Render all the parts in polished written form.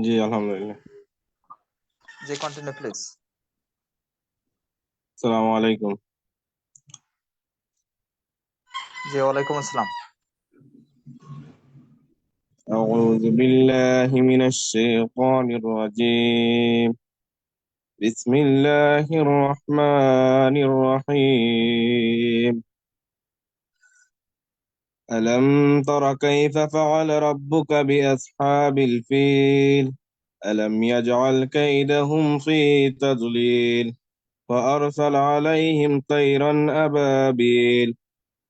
জি আলহামদুলিল্লাহ। যে continue please. আসসালামু আলাইকুম। জি ওয়ালাইকুম আসসালাম। أعوذ بالله من الشيطان الرجيم. بسم الله الرحمن الرحيم. ألم تر كيف فعل ربك بأصحاب الفيل؟ ألم يجعل كيدهم في تضليل وأرسل عليهم طيرا أبابيل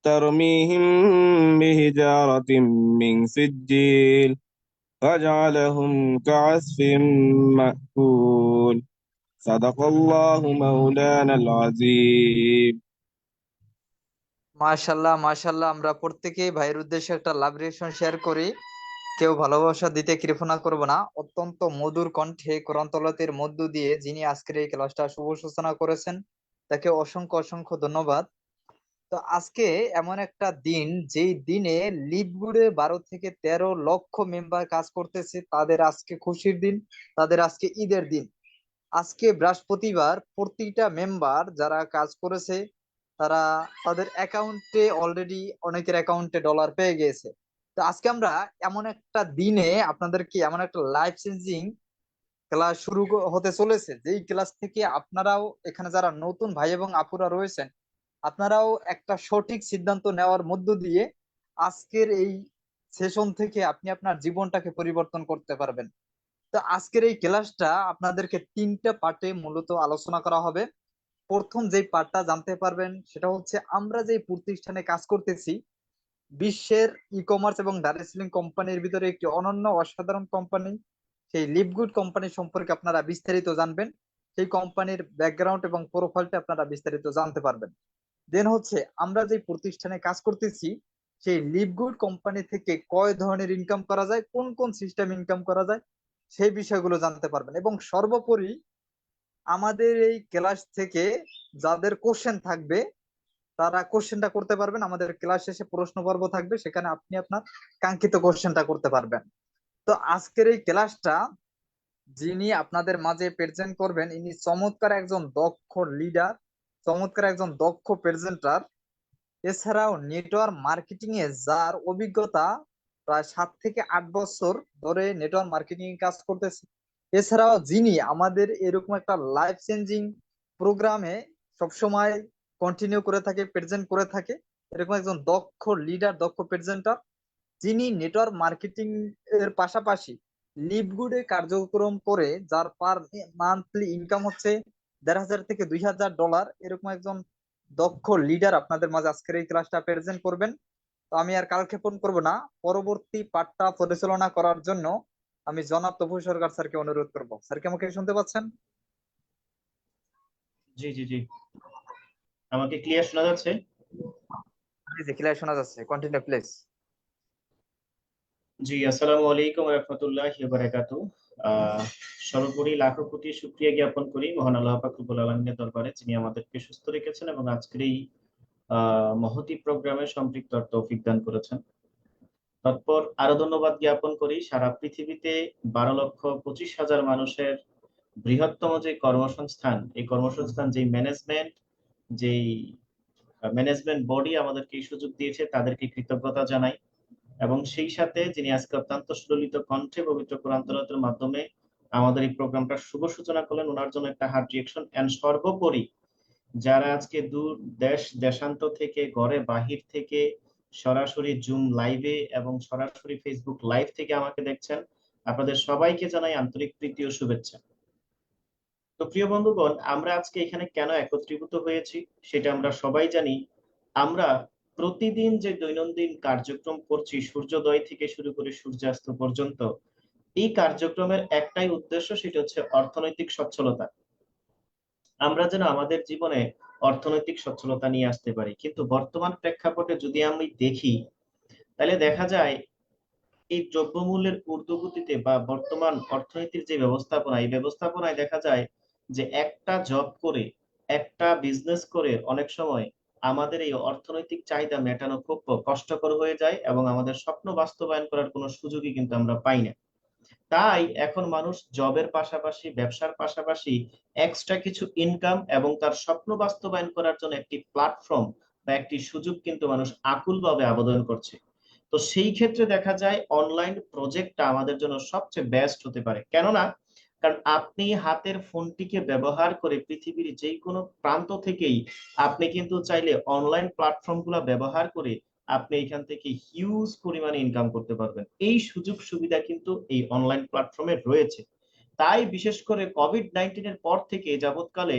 ترميهم بحجارة من سجيل فجعلهم كعصف مأكول. صدق الله مولانا العظيم. মাশাল্লাহ মাশাল্লাহ, আমরা প্রত্যেকেই ভাইয়ের উদ্দেশ্যে একটা লাভ রিয়েকশন শেয়ার করি। কেউ ভালোবাসা দিতে কৃপণা করবো না। অত্যন্ত মধুর কণ্ঠে কোরআন তেলাওয়াতের মধ্য দিয়ে যিনি আজকের এই ক্লাসটা শুভ সূচনা করেছেন, তাকে অসংখ্য অসংখ্য ধন্যবাদ। তো আজকে এমন একটা দিন, যেই দিনে লিপগুড়ে 12 থেকে 13 লক্ষ মেম্বার কাজ করতেছে। তাদের আজকে খুশির দিন, তাদের আজকে ঈদের দিন। আজকে বৃহস্পতিবার, প্রতিটা মেম্বার যারা কাজ করেছে তারা তাদের অ্যাকাউন্টে অলরেডি, অনেকের অ্যাকাউন্টে ডলার পেয়ে গিয়েছে। তো আজকে আমরা এমন একটা দিনে আপনাদেরকে এমন একটা লাইফ চেঞ্জিং ক্লাস শুরু হতে চলেছে, যেই ক্লাস থেকে আপনারাও, এখানে যারা নতুন ভাই এবং আপুরা রয়েছেন, আপনারাও একটা সঠিক সিদ্ধান্ত নেওয়ার মধ্য দিয়ে আজকের এই সেশন থেকে আপনি আপনার জীবনটাকে পরিবর্তন করতে পারবেন। তো আজকের এই ক্লাসটা আপনাদেরকে 3টা পার্টে মূলত আলোচনা করা হবে। প্রথম যে পার্টটা জানতে পারবেন সেটা হচ্ছে, আমরা যে প্রতিষ্ঠানে কাজ করতেছি, বিশ্বের ই কমার্স এবং ডাইরেক্ট সেলিং কোম্পানির ভিতরে একটি অনন্য অসাধারণ কোম্পানি, সেই লিভগুড কোম্পানি সম্পর্কে আপনারা বিস্তারিত জানবেন। সেই কোম্পানির ব্যাকগ্রাউন্ড এবং প্রোফাইলটা আপনারা বিস্তারিত জানতে পারবেন। দেন হচ্ছে, আমরা যে প্রতিষ্ঠানে কাজ করতেছি, সেই লিভগুড কোম্পানি থেকে কয় ধরনের ইনকাম করা যায়, কোন কোন সিস্টেম ইনকাম করা যায়, সেই বিষয়গুলো জানতে পারবেন। এবং সর্বোপরি আমাদের এই ক্লাস থেকে যাদের কোশ্চেন থাকবে, তারা কোশ্চেনটা করতে পারবেন। আমাদের ক্লাস শেষে প্রশ্ন পর্ব থাকবে, সেখানে আপনি আপনার কাঙ্ক্ষিত কোশ্চেনটা করতে পারবেন। তো আজকের এই ক্লাসটা যিনি আপনাদের মাঝে প্রেজেন্ট করবেন, ইনি চমৎকার একজন দক্ষ লিডার, চমৎকার একজন দক্ষ প্রেজেন্টার। এছাড়াও নেটওয়ার্ক মার্কেটিং এ যার অভিজ্ঞতা, প্রায় 7 থেকে 8 বছর ধরে নেটওয়ার্ক মার্কেটিং এ কাজ করতেছে। এছাড়াও যিনি আমাদের এরকম একটা লাইফ চেঞ্জিং প্রোগ্রামে সবসময় কন্টিনিউ করে থাকে, প্রেজেন্ট করে থাকে, এরকম একজন দক্ষ লিডার, দক্ষ প্রেজেন্টার, যিনি নেটওয়ার্ক মার্কেটিং এর পাশাপাশি লিভগুডে কার্যক্রম করে যার পার মান্থলি ইনকাম হচ্ছে 1,500 থেকে 2,000 ডলার, এরকম একজন দক্ষ লিডার আপনাদের মাঝে আজকের এই ক্লাসটা প্রেজেন্ট করবেন। তো আমি আর কালক্ষেপণ করব না, পরবর্তী পাঠটা পরিচালনা করার জন্য আমি জনাব তপু সরকার স্যারকে অনুরোধ করব। স্যার কি আমাকে শুনতে পাচ্ছেন? জি জি জি, আমাকে ক্লিয়ার শোনা যাচ্ছে? জি জি, ক্লিয়ার শোনা যাচ্ছে, কন্টিনিউ প্লিজ। জি, আসসালামু আলাইকুম রাহমাতুল্লাহি ওয়া বারাকাতুহু। আহ সর্বোপরি লাখো কোটি শুকরিয়া জ্ঞাপন করি মহান আল্লাহ পাক রব্বুল আলামিনের দরবারে, যিনি আমাদেরকে সুস্থ রেখেছেন এবং আজকের এই মহতি প্রোগ্রামে সম্পৃক্ত হওয়ার তৌফিক দান করেছেন। তৎপর আরো ধন্যবাদ জ্ঞাপন করি সারা পৃথিবীতে 12,25,000 মানুষের বৃহত্তম যে কর্মসংস্থান, এই কর্মসংস্থান যেই যেই ম্যানেজমেন্ট বডি আমাদেরকে এই সুযোগ দিয়েছে, তাদেরকে কৃতজ্ঞতা জানাই। এবং সেই সাথে যিনি আজকে অত্যন্ত সুললিত কণ্ঠে পবিত্র কোরআন তেলাওয়াতের মাধ্যমে আমাদের এই প্রোগ্রামটা শুভ সূচনা করলেন, ওনার জন্য একটা হার্ট রিয়েকশন। এন্ড সর্বোপরি যারা আজকে দূর দেশ দেশান্ত থেকে, ঘরে বাহির থেকে সরাসরি জুম লাইভে এবং সরাসরি ফেসবুক লাইভ থেকে আমাকে দেখছেন, আপনাদের সবাইকে জানাই আন্তরিক প্রীতি ও শুভেচ্ছা। তো প্রিয় বন্ধুগণ, আমরা আজকে এখানে কেন একত্রীভূত হয়েছি সেটা আমরা সবাই জানি। আমরা প্রতিদিন যে দৈনন্দিন কার্যক্রম করছি, সূর্যোদয় থেকে শুরু করে সূর্যাস্ত পর্যন্ত, এই কার্যক্রমের একটাই উদ্দেশ্য, সেটা হচ্ছে অর্থনৈতিক সচ্ছলতা। আমরা যেন আমাদের জীবনে অর্থনৈতিক সচ্ছলতা নিয়ে আসতে পারি। কিন্তু বর্তমান প্রেক্ষাপটে যদি আমি দেখি, তাহলে দেখা যায় এই দ্রব্যমূল্যের ঊর্ধ্বগতিতে বা বর্তমান অর্থনীতির যে ব্যবস্থাপনা, এই ব্যবস্থাপনায় দেখা যায় যে একটা জব করে, একটা বিজনেস করে অনেক সময় আমাদের এই অর্থনৈতিক চাহিদা মেটানো খুব কষ্টকর হয়ে যায় এবং আমাদের স্বপ্ন বাস্তবায়ন করার কোনো সুযোগই কিন্তু আমরা পাই না। তাই এখন মানুষ জবের পাশাপাশি, ব্যবসার পাশাপাশি এক্সট্রা কিছু ইনকাম এবং তার স্বপ্ন বাস্তবায়ন করার জন্য একটি প্ল্যাটফর্ম বা একটি সুযোগ কিন্তু মানুষ আকুলভাবে আবেদন করছে। তো সেই ক্ষেত্রে দেখা যায় অনলাইন প্রজেক্টটা আমাদের জন্য সবচেয়ে বেস্ট হতে পারে। কেননা কারণ আপনি হাতের ফোনটিকে ব্যবহার করে পৃথিবীর যে কোনো প্রান্ত থেকেই আপনি কিন্তু চাইলে অনলাইন প্ল্যাটফর্ম গুলা ব্যবহার করে আপনি এখান থেকে হিউজ পরিমাণে ইনকাম করতে পারবেন। এই সুযোগ সুবিধা কিন্তু এই অনলাইন প্ল্যাটফর্মে রয়েছে। তাই বিশেষ করে কোভিড-19 এর পর থেকে যাবৎকালে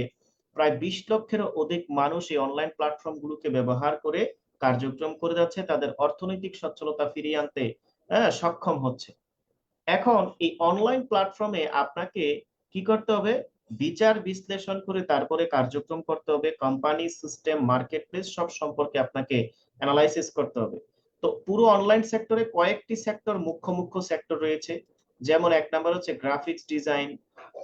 প্রায় 20 লক্ষেরও অধিক মানুষ এই অনলাইন প্ল্যাটফর্ম গুলোকে ব্যবহার করে কার্যক্রম করে যাচ্ছে, তাদের অর্থনৈতিক সচ্ছলতা ফিরিয়ে আনতে সক্ষম হচ্ছে। এখন এই অনলাইন প্ল্যাটফর্মে আপনাকে কি করতে হবে? বিচার বিশ্লেষণ করে তারপরে কার্যক্রম করতে হবে। কোম্পানি, সিস্টেম, মার্কেট প্লেস সব সম্পর্কে আপনাকে অ্যানালাইসিস করতে হবে। তো পুরো অনলাইন সেক্টরে কয়েকটি সেক্টর, মুখ্য মুখ্য সেক্টর রয়েছে। যেমন এক নাম্বার হচ্ছে গ্রাফিক্স ডিজাইন,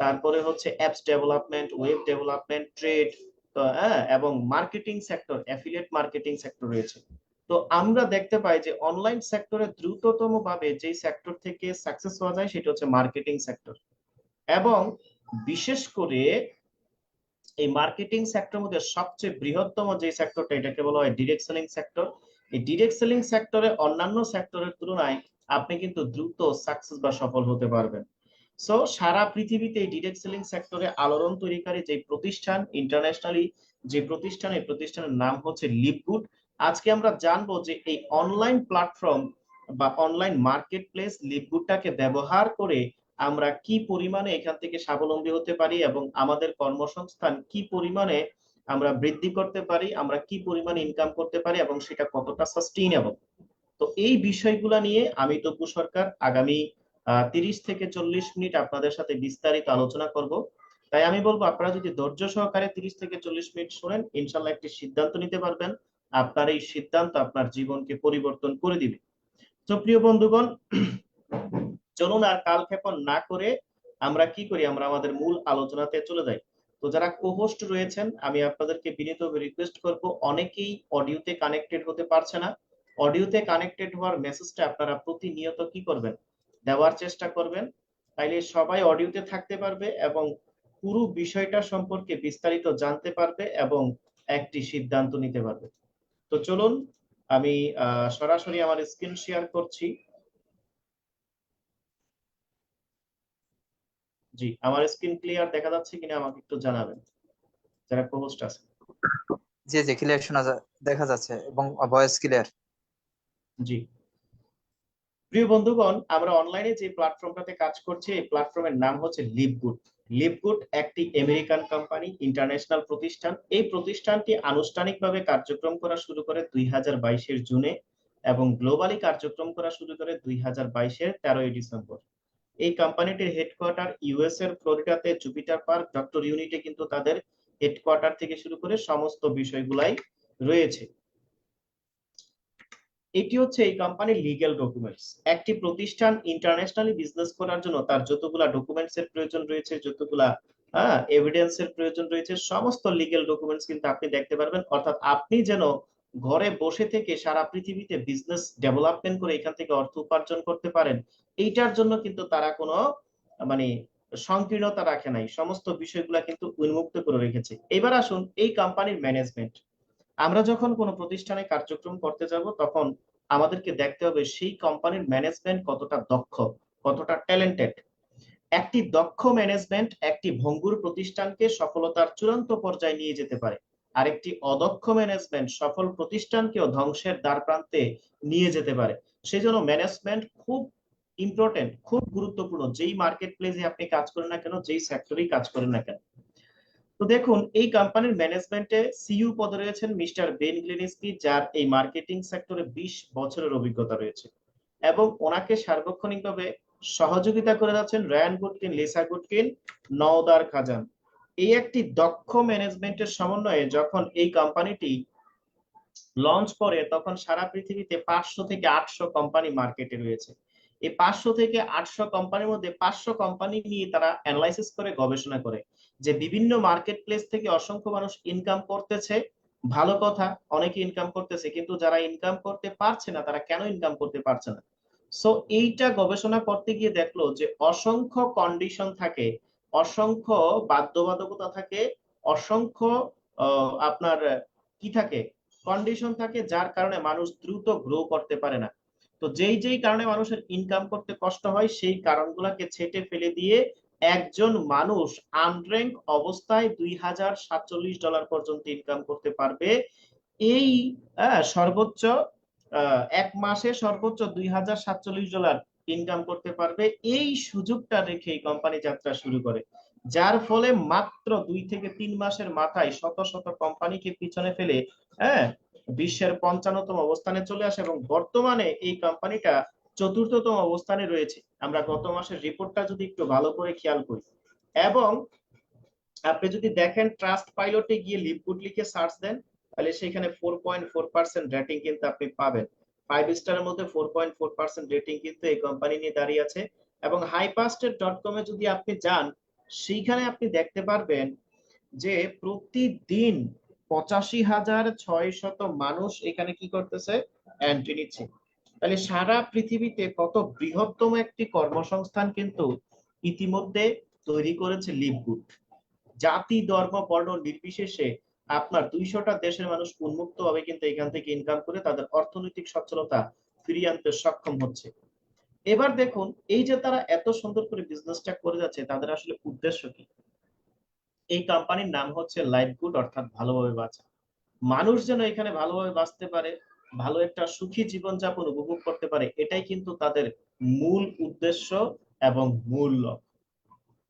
তারপরে হচ্ছে apps development, web development, trade, এবং marketing sector, affiliate marketing sector রয়েছে। তো আমরা দেখতে পাই যে অনলাইন সেক্টরে দ্রুততম ভাবে যে সেক্টর থেকে সাকসেস হওয়া যায় সেটা হচ্ছে মার্কেটিং সেক্টর। এবং বিশেষ করে এই মার্কেটিং সেক্টর মধ্যে সবচেয়ে বৃহত্তম যে সেক্টরটা, এটাকে বলা হয় ডিরেক্ট সেলিং সেক্টর। এই ডিরেক্ট সেলিং সেক্টরে অন্যান্য সেক্টরের তুলনায় আপনি কিন্তু দ্রুত সাকসেস বা সফল হতে পারবেন। সো সারা পৃথিবীতে এই ডিরেক্ট সেলিং সেক্টরে আলোড়ন তৈরিকারী যে প্রতিষ্ঠান, ইন্টারন্যাশনালি যে প্রতিষ্ঠান, এই প্রতিষ্ঠানের নাম হচ্ছে লিভগুড। আজকে আমরা জানবো যে এই অনলাইন প্ল্যাটফর্ম বা অনলাইন মার্কেট প্লেস লিভগুডটাকে ব্যবহার করে আমরা কি পরিমাণে এখান থেকে স্বাবলম্বী হতে পারি এবং আমাদের কর্মসংস্থান কি পরিমাণে আমরা বৃদ্ধি করতে পারি, আমরা কি পরিমাণে ইনকাম করতে পারি এবং সেটা কতটা সাস্টেইনেবল। তো এই বিষয়গুলো নিয়ে আমি তপু সরকার আগামী 30 থেকে 40 মিনিট আপনাদের সাথে বিস্তারিত আলোচনা করব। তাই আমি বলবো আপনারা যদি ধৈর্য সহকারে 30 থেকে 40 মিনিট শোনেন, ইনশাল্লাহ একটি সিদ্ধান্ত নিতে পারবেন। আপনার এই সিদ্ধান্ত আপনার জীবনকে পরিবর্তন করে দিবে। তো প্রিয় বন্ধুগণ, চলুন আর কালক্ষেপণ না করে আমরা কি করি, আমরা আমাদের মূল আলোচনাতে চলে যাই। তো যারা কোহোস্ট রয়েছেন, আমি আপনাদেরকে বিনীতভাবে রিকোয়েস্ট করব, অনেকেই অডিওতে কানেক্টেড হতে পারছে না। অডিওতে কানেক্টেড হওয়ার মেসেজটা আপনারা প্রতিনিয়ত কি করবেন, দেওয়ার চেষ্টা করবেন। তাইলে সবাই অডিওতে থাকতে পারবে এবং পুরো বিষয়টা সম্পর্কে বিস্তারিত জানতে পারবে এবং একটি সিদ্ধান্ত নিতে পারবে। তো চলুন আমি সরাসরি আমার স্ক্রিন শেয়ার করছি। জি, আমার স্ক্রিন ক্লিয়ার দেখা যাচ্ছে কিনা আমাকে একটু জানাবেন, যারা কোহোস্ট আছে। জি জি, ক্লিয়ার দেখা যাচ্ছে এবং ভয়েস ক্লিয়ার। জি, প্রিয় বন্ধুগণ, আমরা অনলাইনে যে প্ল্যাটফর্মটাতে কাজ করছি এই প্ল্যাটফর্মের নাম হচ্ছে লিভগুড। লিভগুড একটি আমেরিকান কোম্পানি, ইন্টারন্যাশনাল প্রতিষ্ঠান। এই প্রতিষ্ঠানটি আনুষ্ঠানিকভাবে কার্যক্রম করা শুরু করে 2022-এর জুনে এবং গ্লোবালি কার্যক্রম করা শুরু করে 2022-এর 13ই ডিসেম্বর। এই কোম্পানিটির হেডকোয়ার্টার ইউএস এর ফ্লোরিডাতে জুপিটার পার্ক ডক্টর ইউনিটে কিন্তু তাদের হেডকোয়ার্টার থেকে শুরু করে সমস্ত বিষয়গুলাই রয়েছে। এটি হচ্ছে এই কোম্পানির লিগ্যাল ডকুমেন্টস। একটি প্রতিষ্ঠান ইন্টারন্যাশনালি বিজনেস করার জন্য তার যতগুলা ডকুমেন্টস এর প্রয়োজন রয়েছে, যতগুলা এভিডেন্স এর প্রয়োজন রয়েছে, সমস্ত লিগ্যাল ডকুমেন্টস কিন্তু আপনি দেখতে পারবেন। অর্থাৎ আপনি যেন ঘরে বসে থেকে সারা পৃথিবীতে বিজনেস ডেভেলপমেন্ট করে এখান থেকে অর্থ উপার্জন করতে পারেন, এইটার জন্য কিন্তু তারা কোনো মানে সংকীর্ণতা রাখে নাই, সমস্ত বিষয়গুলা কিন্তু উন্মুক্ত করে রেখেছে। এবার আসুন এই কোম্পানির ম্যানেজমেন্ট। আমরা যখন কোনো প্রতিষ্ঠানে কার্যক্রম করতে যাব তখন আমাদেরকে দেখতে হবে সেই কোম্পানির ম্যানেজমেন্ট কতটা দক্ষ, কতটা ট্যালেন্টেড। একটি দক্ষ ম্যানেজমেন্ট একটি ভঙ্গুর প্রতিষ্ঠানকে সফলতার চূড়ান্ত পর্যায়ে নিয়ে যেতে পারে, আর একটি অদক্ষ ম্যানেজমেন্ট সফল প্রতিষ্ঠানকেও ধ্বংসের দ্বার প্রান্তে নিয়ে যেতে পারে। সেজন্য ম্যানেজমেন্ট খুব ইম্পর্টেন্ট, খুব গুরুত্বপূর্ণ, যেই মার্কেট প্লেসে আপনি কাজ করেন না কেন, যেই সেক্টরেই কাজ করেন না কেন। তো দেখুন এই কোম্পানির ম্যানেজমেন্টে সিইও পদে রয়েছেন মিস্টার বেন গ্লিনিস্কি, যার এই মার্কেটিং সেক্টরে 20 বছরের অভিজ্ঞতা রয়েছে এবং ওনাকে সার্বক্ষণিকভাবে সহযোগিতা করে যাচ্ছেন রায়ান গুডকিন, লিসা গুডকিন, নওদার খাজান। এই একটি দক্ষ ম্যানেজমেন্টের সমন্বয়ে যখন এই কোম্পানিটি লঞ্চ করে তখন সারা পৃথিবীতে 500 থেকে 800 কোম্পানি মার্কেটে রয়েছে। এই 500 থেকে 800 কোম্পানির মধ্যে 500 কোম্পানি নিয়ে তারা অ্যানালাইসিস করে, গবেষণা করে যে বিভিন্ন মার্কেট প্লেস থেকে অসংখ্য মানুষ ইনকাম করতেছে। ভালো কথা, অনেকে ইনকাম করতেছে, কিন্তু যারা ইনকাম করতে পারছে না তারা কেন ইনকাম করতে পারছে না? সো এইটা গবেষণা করতে গিয়ে দেখলো যে অসংখ্য কন্ডিশন থাকে, অসংখ্য বাধ্যবাধকতা থাকে, অসংখ্য আপনার কি থাকে, কন্ডিশন থাকে, যার কারণে মানুষ দ্রুত গ্রো করতে পারে না। তো যেই যেই কারণে মানুষের ইনকাম করতে কষ্ট হয় সেই কারণগুলোকে ছেঁটে ফেলে দিয়ে একজন মানুষ আনর্যাঙ্ক অবস্থায় $2047 পর্যন্ত ইনকাম করতে পারবে। এই সর্বোচ্চ এক মাসে সর্বোচ্চ $2047 ইনকাম করতে পারবে, এই সুযোগটা রেখে কোম্পানি যাত্রা শুরু করে। যার ফলে মাত্র 2 থেকে 3 মাসের মাথায় শত শত কোম্পানিকে পিছনে ফেলে হ্যাঁ বিশ্বের 55তম অবস্থানে চলে আসে, এবং বর্তমানে এই কোম্পানিটা 4র্থতম অবস্থানে রয়েছে। আমরা গত মাসের রিপোর্টটা যদি একটু ভালো করে খেয়াল করি, এবং আপনি যদি দেখেন ট্রাস্ট পাইলটে গিয়ে লিভগুড লিখে সার্চ দেন, তাহলে সেখানে 4.4% রেটিং কিন্তু আপনি পাবেন। 5 স্টারের মধ্যে 4.4% রেটিং কিন্তু এই কোম্পানি নিয়ে দাঁড়িয়ে আছে। এবং hypasted.com এ যদি আপনি যান, সেইখানে আপনি দেখতে পারবেন যে প্রতিদিন 85,600 মানুষ এখানে কি করতেছে, এন্ট্রি নিচ্ছে। তাহলে সারা পৃথিবীতে কত বৃহত্তম একটি কর্মসংস্থান কিন্তু ইতিমধ্যে তৈরি করেছে লিভগুড। জাতি, ধর্ম, বর্ণ নির্বিশেষে আপনার 200টা দেশের মানুষ উন্মুক্ত ভাবে কিন্তু এখান থেকে ইনকাম করে তাদের অর্থনৈতিক সচ্ছলতা ফিরিয়ে আনতে সক্ষম হচ্ছে। এবার দেখুন, এই যে তারা এত সুন্দর করে বিজনেসটা করে যাচ্ছে, তাদের আসলে উদ্দেশ্য কি? এই কোম্পানির নাম হচ্ছে লাইভগুড, অর্থাৎ ভালোভাবে বাঁচা। মানুষ যেন এখানে ভালোভাবে বাঁচতে পারে, ভালো একটা সুখী জীবনযাপন উপভোগ করতে পারে, এটাই কিন্তু তাদের মূল উদ্দেশ্য এবং মূল লক্ষ্য।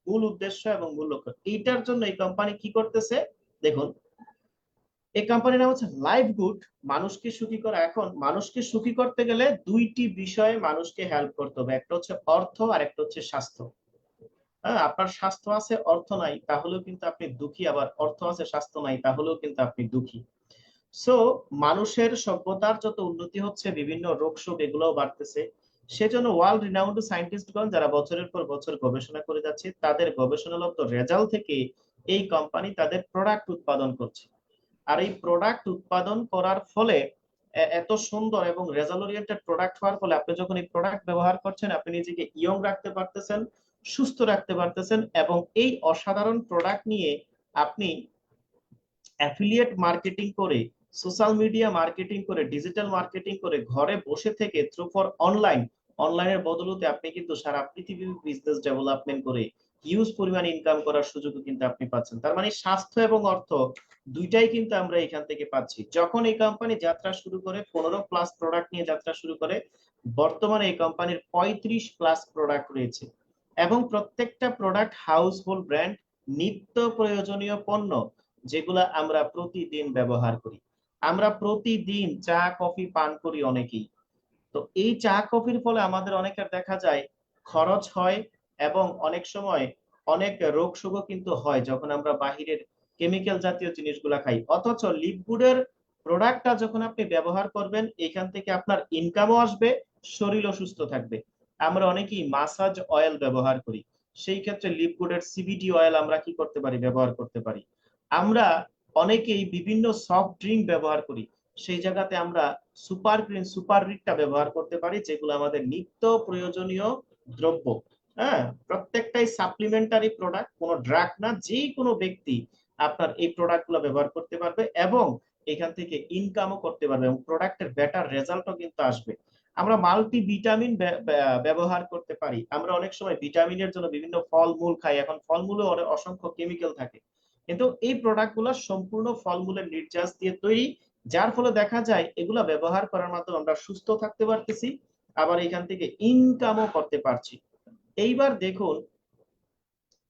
মূল উদ্দেশ্য এবং মূল লক্ষ্য, এইটার জন্য এই কোম্পানি কি করতেছে দেখুন। এই কোম্পানির নাম হচ্ছে লাইভগুড, মানুষকে সুখী করা। এখন মানুষকে সুখী করতে গেলে দুইটি বিষয়ে মানুষকে হেল্প করতে হবে, একটা হচ্ছে অর্থ আর একটা হচ্ছে স্বাস্থ্য। হ্যাঁ, আপনার স্বাস্থ্য আছে অর্থ নাই তাহলেও কিন্তু আপনি দুঃখী, আবার অর্থ আছে স্বাস্থ্য নাই তাহলেও কিন্তু আপনি দুঃখী। সো মানুষের সভ্যতার যত উন্নতি হচ্ছে, বিভিন্ন রোগ শোক এগুলোও বাড়তেছে। সেজন্য ওয়ার্ল্ড রিনাউন্ড সায়েন্টিস্টগণ যারা বছরের পর বছর গবেষণা করে যাচ্ছে, তাদের গবেষণালব্ধ রেজাল্ট থেকে এই কোম্পানি তাদের প্রোডাক্ট উৎপাদন করছে। আর এই প্রোডাক্ট উৎপাদন করার ফলে এত সুন্দর এবং রেজাল্ট ওরিয়েন্টেড প্রোডাক্ট হওয়ার ফলে আপনি যখন এই প্রোডাক্ট ব্যবহার করছেন, আপনি নিজেকে ইয়ং রাখতে পারতেছেন, সুস্থ রাখতে পারতেছেন, এবং এই অসাধারণ প্রোডাক্ট নিয়ে আপনি অ্যাফিলিয়েট মার্কেটিং করে, সোশ্যাল মিডিয়া মার্কেটিং করে, ডিজিটাল মার্কেটিং করে, ঘরে বসে থেকে থ্রু ফর অনলাইনের বদলতে আপনি কিন্তু সারা পৃথিবীর বিজনেস ডেভেলপমেন্ট করে হিউজ পরিমাণ ইনকাম করার সুযোগও কিন্তু আপনি পাচ্ছেন। তার মানে স্বাস্থ্য এবং অর্থ দুইটাই কিন্তু আমরা এখান থেকে পাচ্ছি। যখন এই কোম্পানি যাত্রা শুরু করে 15+ প্রোডাক্ট নিয়ে যাত্রা শুরু করে, বর্তমানে এই কোম্পানির 35+ প্রোডাক্ট রয়েছে, এবং প্রত্যেকটা প্রোডাক্ট হাউস হোল্ড ব্র্যান্ড, নিত্য প্রয়োজনীয় পণ্য, যেগুলা আমরা প্রতিদিন ব্যবহার করি। আমরা প্রতিদিন চা কফি পান করি অনেকেই। তো এই চা কফির ফলে আমাদের অনেকের দেখা যায় খরচ হয়, এবং অনেক সময় অনেক রোগ শোকও কিন্তু হয় যখন আমরা বাহিরের কেমিক্যাল জাতীয় জিনিসগুলা খাই। অথচ লিভগুডের প্রোডাক্টটা যখন আপনি ব্যবহার করবেন, এখান থেকে আপনার ইনকামও আসবে, শরীরও সুস্থ থাকবে। আমরা অনেকেই মাসাজ অয়েল ব্যবহার করি, সেই ক্ষেত্রে লিভগুডের সিবিডি অয়েল আমরা কি করতে পারি, ব্যবহার করতে পারি। আমরা অনেকেই বিভিন্ন সফট ড্রিঙ্ক ব্যবহার করি, সেই জায়গাতে আমরা সুপার গ্রিন, সুপার রিকটা ব্যবহার করতে পারি, যেগুলো আমাদের নিত্য প্রয়োজনীয় দ্রব্য। হ্যাঁ, প্রত্যেকটাই সাপ্লিমেন্টারি প্রোডাক্ট, কোনো ড্রাগ না। যে কোনো ব্যক্তি আপনার এই প্রোডাক্ট গুলো ব্যবহার করতে পারবে এবং এখান থেকে ইনকামও করতে পারবে, এবং প্রোডাক্টের বেটার রেজাল্টও কিন্তু আসবে। আমরা মাল্টি ভিটামিন ব্যবহার করতে পারি। আমরা অনেক সময় ভিটামিনের জন্য বিভিন্ন ফলমূল খাই, এখন ফলমূলে অসংখ্য কেমিক্যাল থাকে, কিন্তু এই প্রোডাক্ট গুলো সম্পূর্ণ ফলমূলের নির্যাস দিয়ে তৈরি, যার ফলে দেখা যায় এগুলা ব্যবহার করার মাধ্যমে আমরা সুস্থ থাকতে পারতেছি, আবার এখান থেকে ইনকামও করতে পারছি। এইবার দেখুন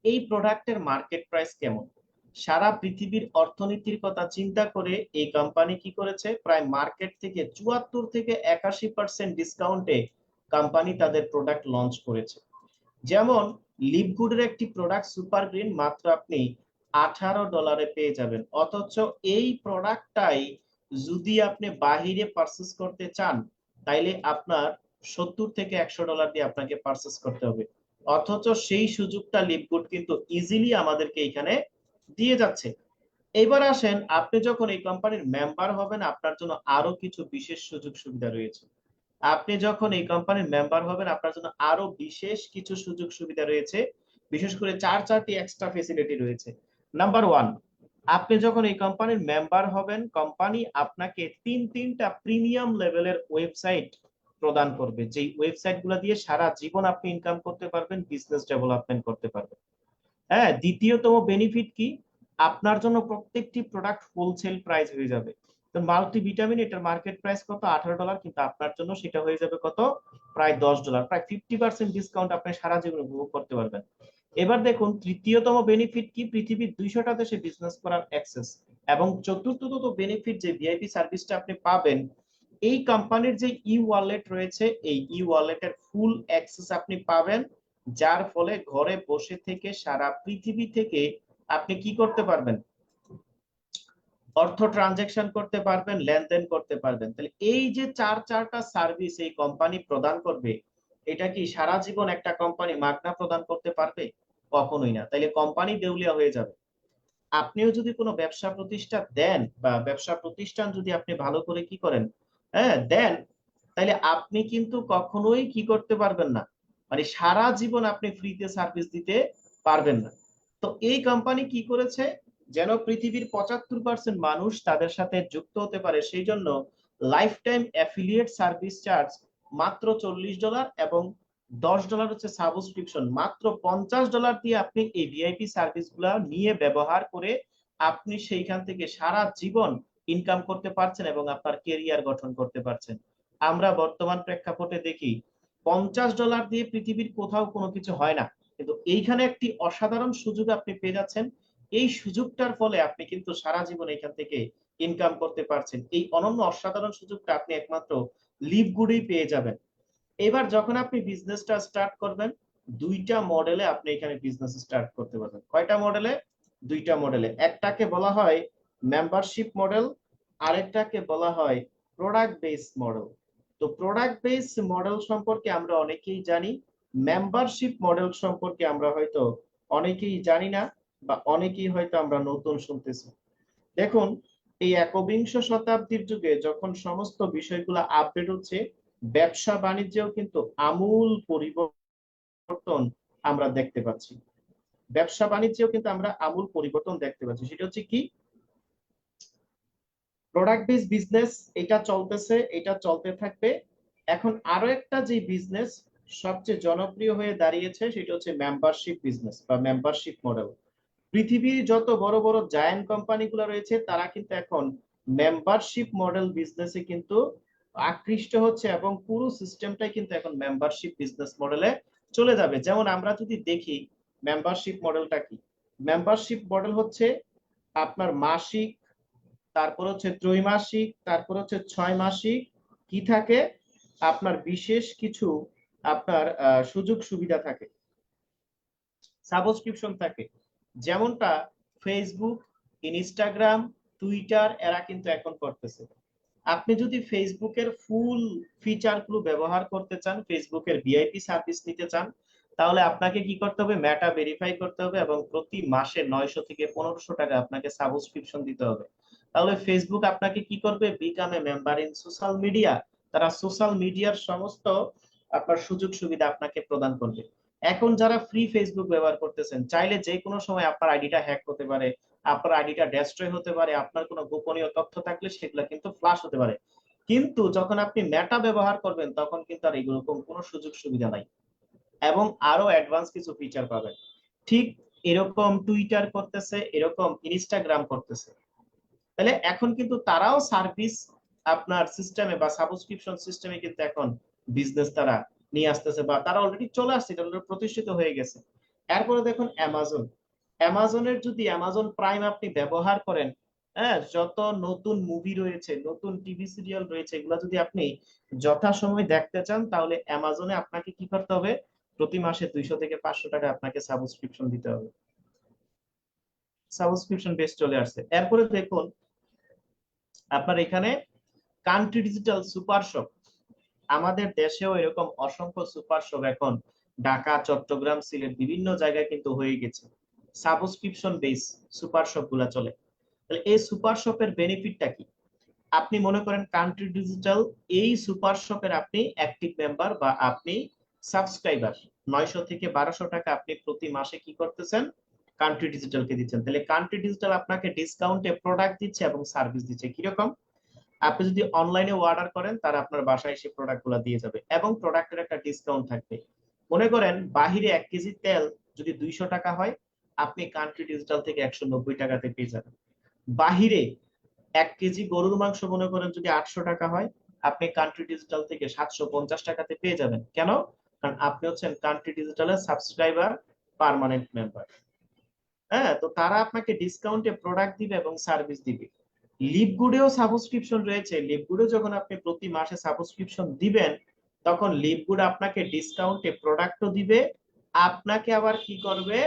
এই প্রোডাক্টের মার্কেট প্রাইস কেমন। সারা পৃথিবীর অর্থনীতির কথা চিন্তা করে এই কোম্পানি কি করেছে, প্রায় মার্কেট থেকে 74 থেকে 81% ডিসকাউন্টে কোম্পানি তাদের প্রোডাক্ট লঞ্চ করেছে। যেমন লিভগুডের একটি প্রোডাক্ট সুপার গ্রিন মাত্র আপনি $18 পেয়ে যাবেন, অথচ এই প্রোডাক্টটাই যদি আপনি বাহিরে পারচেস করতে চান, তাইলে আপনার $70 থেকে $100 দিয়ে আপনাকে পারচেস করতে হবে। অথচ সেই সুযোগটা লিভগুড কিন্তু ইজিলি আমাদেরকে এখানে দিয়ে যাচ্ছে। এবার আসেন, আপনি যখন এই কোম্পানির মেম্বার হবেন, আপনার জন্য আরো কিছু বিশেষ সুযোগ সুবিধা রয়েছে। আপনি যখন এই কোম্পানির মেম্বার হবেন আপনার জন্য আরো বিশেষ কিছু সুযোগ সুবিধা রয়েছে, বিশেষ করে চারটি এক্সট্রা ফেসিলিটি রয়েছে। নাম্বার ওয়ান, আপনি যখন এই কোম্পানির মেম্বার হবেন, কোম্পানি আপনাকে তিনটা প্রিমিয়াম লেভেলের ওয়েবসাইট প্রদান করবে, যেই ওয়েবসাইট গুলো দিয়ে সারা জীবন আপনি ইনকাম করতে পারবেন, বিজনেস ডেভেলপমেন্ট করতে পারবেন। হ্যাঁ, দ্বিতীয়তম বেনিফিট কি, আপনার জন্য প্রত্যেকটি প্রোডাক্ট হোলসেল প্রাইস হয়ে যাবে। তো মাল্টিভিটামিন এটার মার্কেট প্রাইস কত, $18, কিন্তু আপনার জন্য সেটা হয়ে যাবে কত, প্রায় $10, প্রায় 50% ডিসকাউন্ট আপনি সারা জীবন উপভোগ করতে পারবেন। এবার দেখুন তৃতীয়তম বেনিফিট কি, পৃথিবীর 200টা দেশে বিজনেস করার অ্যাক্সেস। এবং চতুর্থত বেনিফিট যে ভিআইপি সার্ভিসটা আপনি পাবেন, এই কোম্পানির যে ই ওয়ালেট রয়েছে, এই ই ওয়ালেটের ফুল অ্যাক্সেস আপনি পাবেন, যার ফলে ঘরে বসে থেকে সারা পৃথিবী থেকে আপনি কি করতে পারবেন, অর্থ ট্রানজাকশন করতে পারবেন, লেনদেন করতে পারবেন। তাহলে এই যে চারটা সার্ভিস এই কোম্পানি প্রদান করবে, এটা কি সারা জীবন একটা কোম্পানি মাগনা প্রদান করতে পারবে? কখনোই না। তাইলে কোম্পানি দেউলিয়া হয়ে যাবে। আপনিও যদি কোনো ব্যবসা প্রতিষ্ঠান দেন বা ব্যবসা প্রতিষ্ঠান যদি আপনি ভালো করে কি করেন, হ্যাঁ দেন, তাইলে আপনি কিন্তু কখনোই কি করতে পারবেন না, মানে সারা জীবন আপনি ফ্রিতে সার্ভিস দিতে পারবেন না। তো এই কোম্পানি কি করেছে, যেন পৃথিবীর 75% মানুষ তাদের সাথে যুক্ত হতে পারে, সেই জন্য life time affiliate service charge মাত্র $40 এবং $10 হচ্ছে সাবস্ক্রিপশন। মাত্র $50 দিয়ে আপনি এই ভিআইপি সার্ভিস গুলা নিয়ে ব্যবহার করে আপনি সেইখান থেকে সারা জীবন ইনকাম করতে পারছেন এবং আপনার কেরিয়ার গঠন করতে পারছেন। আমরা বর্তমান প্রেক্ষাপটে দেখি $50 দিয়ে পৃথিবীর কোথাও কোনো কিছু হয় না, কিন্তু এইখানে একটি অসাধারণ সুযোগ আপনি পেয়ে যাচ্ছেন। এই সুযোগটার ফলে আপনি কিন্তু সারা জীবন এখান থেকে ইনকাম করতে পারছেন। এই অনন্য অসাধারণ সুযোগটা আপনি একমাত্র লিভ গুডেই পেয়ে যাবেন। এবার যখন আপনি বিজনেসটা স্টার্ট করবেন, দুইটা মডেলে আপনি এখানে বিজনেস স্টার্ট করতে পারবেন। কয়টা মডেলে? দুইটা মডেলে। একটাকে বলা হয় মেম্বারশিপ মডেল, আরেকটাকে বলা হয় প্রোডাক্ট বেস মডেল। তো প্রোডাক্ট বেস মডেল সম্পর্কে আমরা অনেকেই জানি, মেম্বারশিপ মডেল সম্পর্কে আমরা হয়তো অনেকেই জানি না, বা অনেকেই হয়তো আমরা নতুন শুনতেছি। দেখুন, এই একবিংশ শতাব্দীর যুগে যখন সমস্ত বিষয়গুলো আপডেট হচ্ছে, ব্যবসা বাণিজ্যেও কিন্তু আমূল পরিবর্তন আমরা দেখতে পাচ্ছি। ব্যবসা বাণিজ্যেও কিন্তু আমরা আমূল পরিবর্তন দেখতে পাচ্ছি। সেটা হচ্ছে কি, প্রোডাক্ট বেস বিজনেস এটা চলতেছে, এটা চলতে থাকবে। এখন আরো একটা যে বিজনেস সবচেয়ে জনপ্রিয় হয়ে দাঁড়িয়েছে, সেটা হচ্ছে মেম্বারশিপ বিজনেস বা মেম্বারশিপ মডেল। পৃথিবীর যত বড় বড় জায়ান্ট কোম্পানিগুলো রয়েছে, তারা কিন্তু এখন মেম্বারশিপ মডেল বিজনেসে কিন্তু আকৃষ্ট হচ্ছে, এবং পুরো সিস্টেমটাই কিন্তু এখন মেম্বারশিপ বিজনেস মডেলে চলে যাবে। যেমন আমরা যদি দেখি মেম্বারশিপ মডেলটা কি, মেম্বারশিপ মডেল হচ্ছে আপনার মাসিক, তারপর হচ্ছে ত্রৈমাসিক, তারপর হচ্ছে 6 মাসিক, কি থাকে আপনার বিশেষ কিছু আপনার সুযোগ সুবিধা থাকে, সাবস্ক্রিপশন থাকে। যেমনটা ফেসবুক, ইনস্টাগ্রাম, টুইটার এরা কিন্তু এখন করতেছে। আপনি যদি ফেসবুকের ফুল ফিচার গুলো ব্যবহার করতে চান, ফেসবুকের ভিআইপি সার্ভিস নিতে চান, তাহলে আপনাকে কি করতে হবে, মেটা ভেরিফাই করতে হবে এবং প্রতি মাসে 900 থেকে 1500 টাকা আপনাকে সাবস্ক্রিপশন দিতে হবে। তাহলে ফেসবুক আপনাকে কি করবে, become a member in social media. তারা সোশ্যাল মিডিয়ার সমস্ত আপনার সুযোগ সুবিধা আপনাকে প্রদান করবে। এখন যারা ফ্রি ফেসবুক ব্যবহার করতেছেন, চাইলে যে কোনো সময় আপনার আইডিটা হ্যাক হতে পারে, আপনার আইডিটা ডেস্ট্রয় হতে পারে, আপনার কোনো গোপনীয় তথ্য থাকলে সেগুলো কিন্তু ফ্লাশ হতে পারে। কিন্তু যখন আপনি মেটা ব্যবহার করবেন, তখন কিন্তু আর এরকম কোনো সুযোগ সুবিধা নাই, এবং আরো অ্যাডভান্স কিছু ফিচার পাবেন। ঠিক এরকম টুইটার করতেছে, এরকম ইনস্টাগ্রাম করতেছে। তাহলে এখন কিন্তু তারাও সার্ভিস আপনার সিস্টেমে বা সাবস্ক্রিপশন সিস্টেমে কিন্তু এখন বিজনেস তারা নিয়ে আসতেছে, বা তারা অলরেডি চলে আসছে, এটা অলরেডি প্রতিষ্ঠিত হয়ে গেছে। এরপরে দেখুন অ্যামাজন। অ্যামাজনের যদি অ্যামাজন প্রাইম আপনি ব্যবহার করেন, হ্যাঁ, যত নতুন মুভি রয়েছে, নতুন টিভি সিরিয়াল রয়েছে, এগুলো যদি আপনি যথাসময় দেখতে চান, তাহলে অ্যামাজনে আপনাকে কি করতে হবে, প্রতি মাসে 200 থেকে 500 টাকা আপনাকে সাবস্ক্রিপশন দিতে হবে। সাবস্ক্রিপশন বেস চলে আসছে। এরপরে দেখুন আপনার এখানে কান্ট্রি ডিজিটাল সুপার শপ। আমাদের দেশেও এরকম অসংখ্য সুপার শপ এখন ঢাকা, চট্টগ্রাম, সিলেট বিভিন্ন জায়গায় কিন্তু হয়ে গেছে। সাবস্ক্রিপশন বেস সুপার শপ গুলা চলে। তাহলে এই সুপার শপের বেনিফিটটা কি, আপনি মনে করেন কান্ট্রি ডিজিটাল এই সুপার শপের আপনি অ্যাক্টিভ মেম্বার বা আপনি সাবস্ক্রাইবার, 900 থেকে 1200 টাকা আপনি প্রতি মাসে কি করতেছেন, কান্ট্রি ডিজিটালকে দিচ্ছেন। তাহলে কান্ট্রি ডিজিটাল আপনাকে ডিসকাউন্টে প্রোডাক্ট দিচ্ছে এবং সার্ভিস দিচ্ছে। কিরকম? আপনি যদি অনলাইনে অর্ডার করেন, তারা আপনার বাসায় এসে প্রোডাক্টগুলো দিয়ে যাবে এবং প্রোডাক্টের একটা ডিসকাউন্ট থাকবে। মনে করেন বাহিরে 1 কেজি তেল যদি 200 টাকা হয়, আপনি কান্ট্রি ডিজিটাল থেকে 190 টাকাতে পেয়ে যাবেন। বাহিরে 1 কেজি গরুর মাংস মনে করেন যদি 800 টাকা হয়, আপনি কান্ট্রি ডিজিটাল থেকে 750 টাকাতে পেয়ে যাবেন। কেন? কারণ আপনি হচ্ছেন কান্ট্রি ডিজিটালের সাবস্ক্রাইবার, পার্মানেন্ট মেম্বার। হ্যাঁ, তো তারা আপনাকে ডিসকাউন্টে প্রোডাক্ট দিবে এবং সার্ভিস দিবে। লিভগুডেও সাবস্ক্রিপশন রয়েছে। লিভগুডে যখন আপনি প্রতি মাসে সাবস্ক্রিপশন দিবেন, তখন লিভগুড আপনাকে ডিসকাউন্টে প্রোডাক্টও দিবে, আপনাকে আবার কি করবে,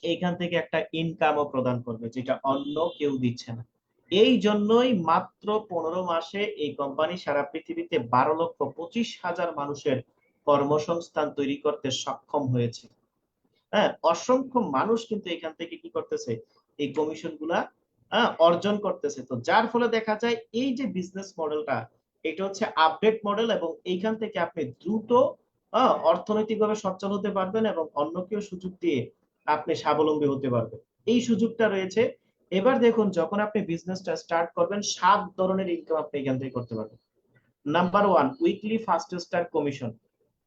এইখান থেকে একটা ইনকামও প্রদান করবে, যেটা অন্য কেউ দিচ্ছে না। এই জন্যই মাত্র 15 মাসে এই কোম্পানি সারা পৃথিবীতে 12,25,000 মানুষের কর্মসংস্থান তৈরি করতে সক্ষম হয়েছে। হ্যাঁ, অসংখ্য মানুষ কিন্তু এখান থেকে কি করতেছে, এই কমিশন গুলা অর্জন করতেছে। তো যার ফলে দেখা যায় এই যে বিজনেস মডেলটা, এটা হচ্ছে আপডেট মডেল এবং এইখান থেকে আপনি দ্রুত অর্থনৈতিকভাবে সচ্ছল হতে পারবেন এবং অন্যকেও সুযোগ দিয়ে আপনি স্বাবলম্বী হতে পারবেন। এই সুযোগটা রয়েছে। এবার দেখুন, যখন আপনি বিজনেসটা স্টার্ট করবেন, 7 ধরনের ইনকাম আপনি এখান থেকে করতে পারবেন। Number 1, weekly first star commission.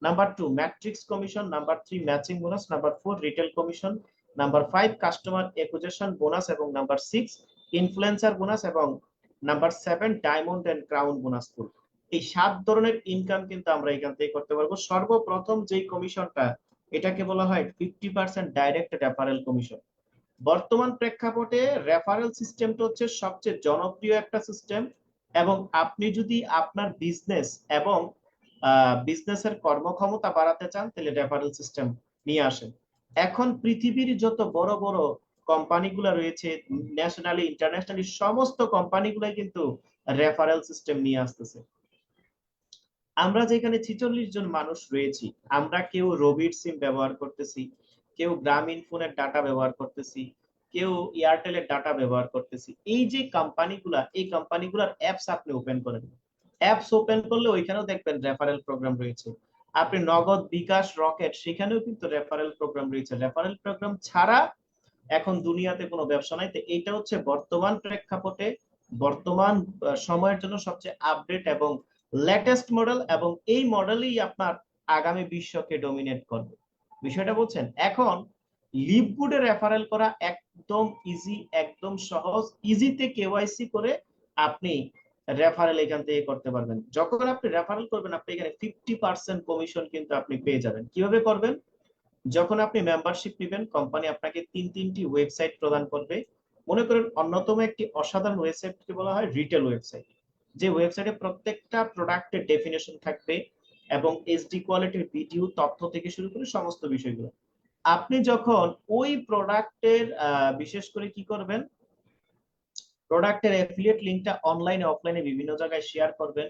Number 2, matrix commission. Number 3, matching bonus. Number 4, retail commission. Number 5, customer acquisition bonus এবং নাম্বার 6, ইনফ্লুয়েন্সার বোনাস এবং number 7, diamond and crown bonus pool. এই 7 ধরনের ইনকাম কিন্তু আমরা এখান থেকে করতে পারবো। সর্বপ্রথম যেই কমিশনটা, এটাকে বলা হয় 50% ডাইরেক্ট রেফারেল কমিশন। বর্তমান প্রেক্ষাপটে রেফারেল সিস্টেমটা হচ্ছে সবচেয়ে জনপ্রিয় একটা সিস্টেম এবং আপনি যদি আপনার বিজনেস এবং বিজনেসের কর্মক্ষমতা বাড়াতে চান, তাহলে রেফারেল সিস্টেম নিয়ে আসেন। এখন পৃথিবীর যত বড় বড় কোম্পানিগুলো রয়েছে, ন্যাশনালি ইন্টারন্যাশনালি সমস্ত কোম্পানিগুলাই কিন্তু রেফারেল সিস্টেম নিয়ে আসতেছে। আমরা যেখানে 46 জন মানুষ রয়েছি, আমরা কেউ রবির সিম ব্যবহার করতেছি, কেউ গ্রামীণ ফোনের ডাটা ব্যবহার করতেছি, কেউ এয়ারটেলের ডাটা ব্যবহার করতেছি। এই যে কোম্পানিগুলা, এই কোম্পানিগুলোর অ্যাপস আপনি ওপেন করেন, অ্যাপস ওপেন করলে ওইখানেও দেখবেন রেফারেল প্রোগ্রাম রয়েছে। আপনি নগদ, বিকাশ, রকেট, সেখানেও কিন্তু রেফারেল প্রোগ্রাম রয়েছে। রেফারেল প্রোগ্রাম ছাড়া এখন দুনিয়াতে কোনো ব্যবসা নাই। তো এইটা হচ্ছে বর্তমান প্রেক্ষাপটে, বর্তমান সময়ের জন্য সবচেয়ে আপডেট এবং লেটেস্ট মডেল এবং এই মডেলই আপনার আগামী বিশ্বকে ডমিনেট করবে। বিষয়টা বলছেন। এখন লিভগুডে রেফারেল করা একদম ইজি, একদম সহজ। ইজিতে কেওয়াইসি করে আপনি রেফারেল এখান থেকে করতে পারবেন। যখন আপনি রেফারেল করবেন, আপনি এখানে 50% কমিশন কিন্তু আপনি পেয়ে যাবেন। কিভাবে করবেন? যখন আপনি মেম্বারশিপ নেবেন, কোম্পানি আপনাকে 3টি ওয়েবসাইট প্রদান করবে। মনে করেন অন্যতম একটি অসাধারণ ওয়েবসাইটকে বলা হয় রিটেল ওয়েবসাইট, যে ওয়েবসাইটে প্রত্যেকটা প্রোডাক্টের ডেফিনেশন থাকবে এবং এইচডি কোয়ালিটির ভিডিও, তথ্য থেকে শুরু করে সমস্ত বিষয়গুলো। আপনি যখন ওই প্রোডাক্টের বিশেষ করে কি করবেন, প্রোডাক্টের অ্যাফিলিয়েট লিংকটা অনলাইনে অফলাইনে বিভিন্ন জায়গায় শেয়ার করবেন,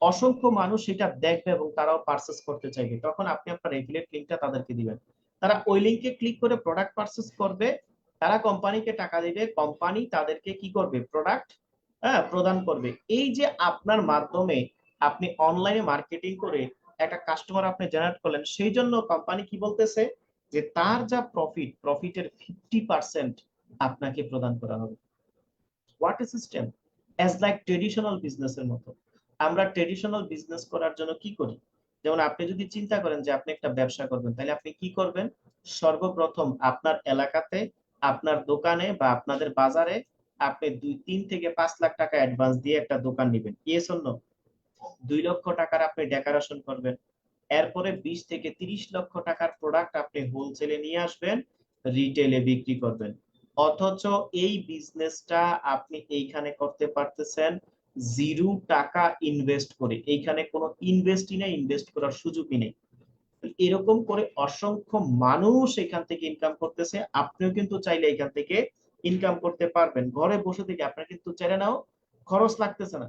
অসংখ্য মানুষ সেটা দেখবে এবং তারাও পারচেজ করতে চাইবে। তখন আপনি আপনার অ্যাফিলিয়েট লিংকটা তাদেরকে দিবেন, তারা ওই লিংকে ক্লিক করে প্রোডাক্ট পারচেজ করবে, তারা কোম্পানিকে টাকা দিবে, কোম্পানি তাদেরকে কি করবে, প্রোডাক্ট প্রদান করবে। এই যে আপনার মাধ্যমে আপনি অনলাইনে মার্কেটিং করে একটা কাস্টমার আপনি জেনারেট করলেন, সেই জন্য কোম্পানি কি বলতেছে, যে তার যা প্রফিট, প্রফিটের 50% আপনাকে প্রদান করা হবে। What a system, as like traditional বিজনেসের মতো। আমরা ট্রেডিশনাল বিজনেস করার জন্য কি করি, যেমন আপনি যদি চিন্তা করেন যে আপনি একটা ব্যবসা করবেন, তাহলে আপনি কি করবেন? সর্বপ্রথম আপনার এলাকাতে, আপনার দোকানে বা আপনাদের বাজারে আপনি 3 থেকে 5 লাখ টাকা অ্যাডভান্স দিয়ে একটা দোকান নেবেন। Yes or no? 2 লক্ষ টাকার আপনি ডেকোরেশন করবেন, এরপরে 20 থেকে 30 লক্ষ টাকার প্রোডাক্ট আপনি হোলসেলে নিয়ে আসবেন, রিটেলে বিক্রি করবেন। অথচ এই বিজনেসটা আপনি এইখানে করতে পারতেছেন 0 টাকা ইনভেস্ট করে। এইখানে কোনো ইনভেস্টই নেই, ইনভেস্ট করার সুযোগই নেই। এরকম করে অসংখ্য মানুষ এখান থেকে ইনকাম করতেছে। আপনিও কিন্তু চাইলে এখান থেকে ইনকাম করতে পারবেন ঘরে বসে থেকে। আপনার কিন্তু চাইলে নাও খরচ লাগতেছে না।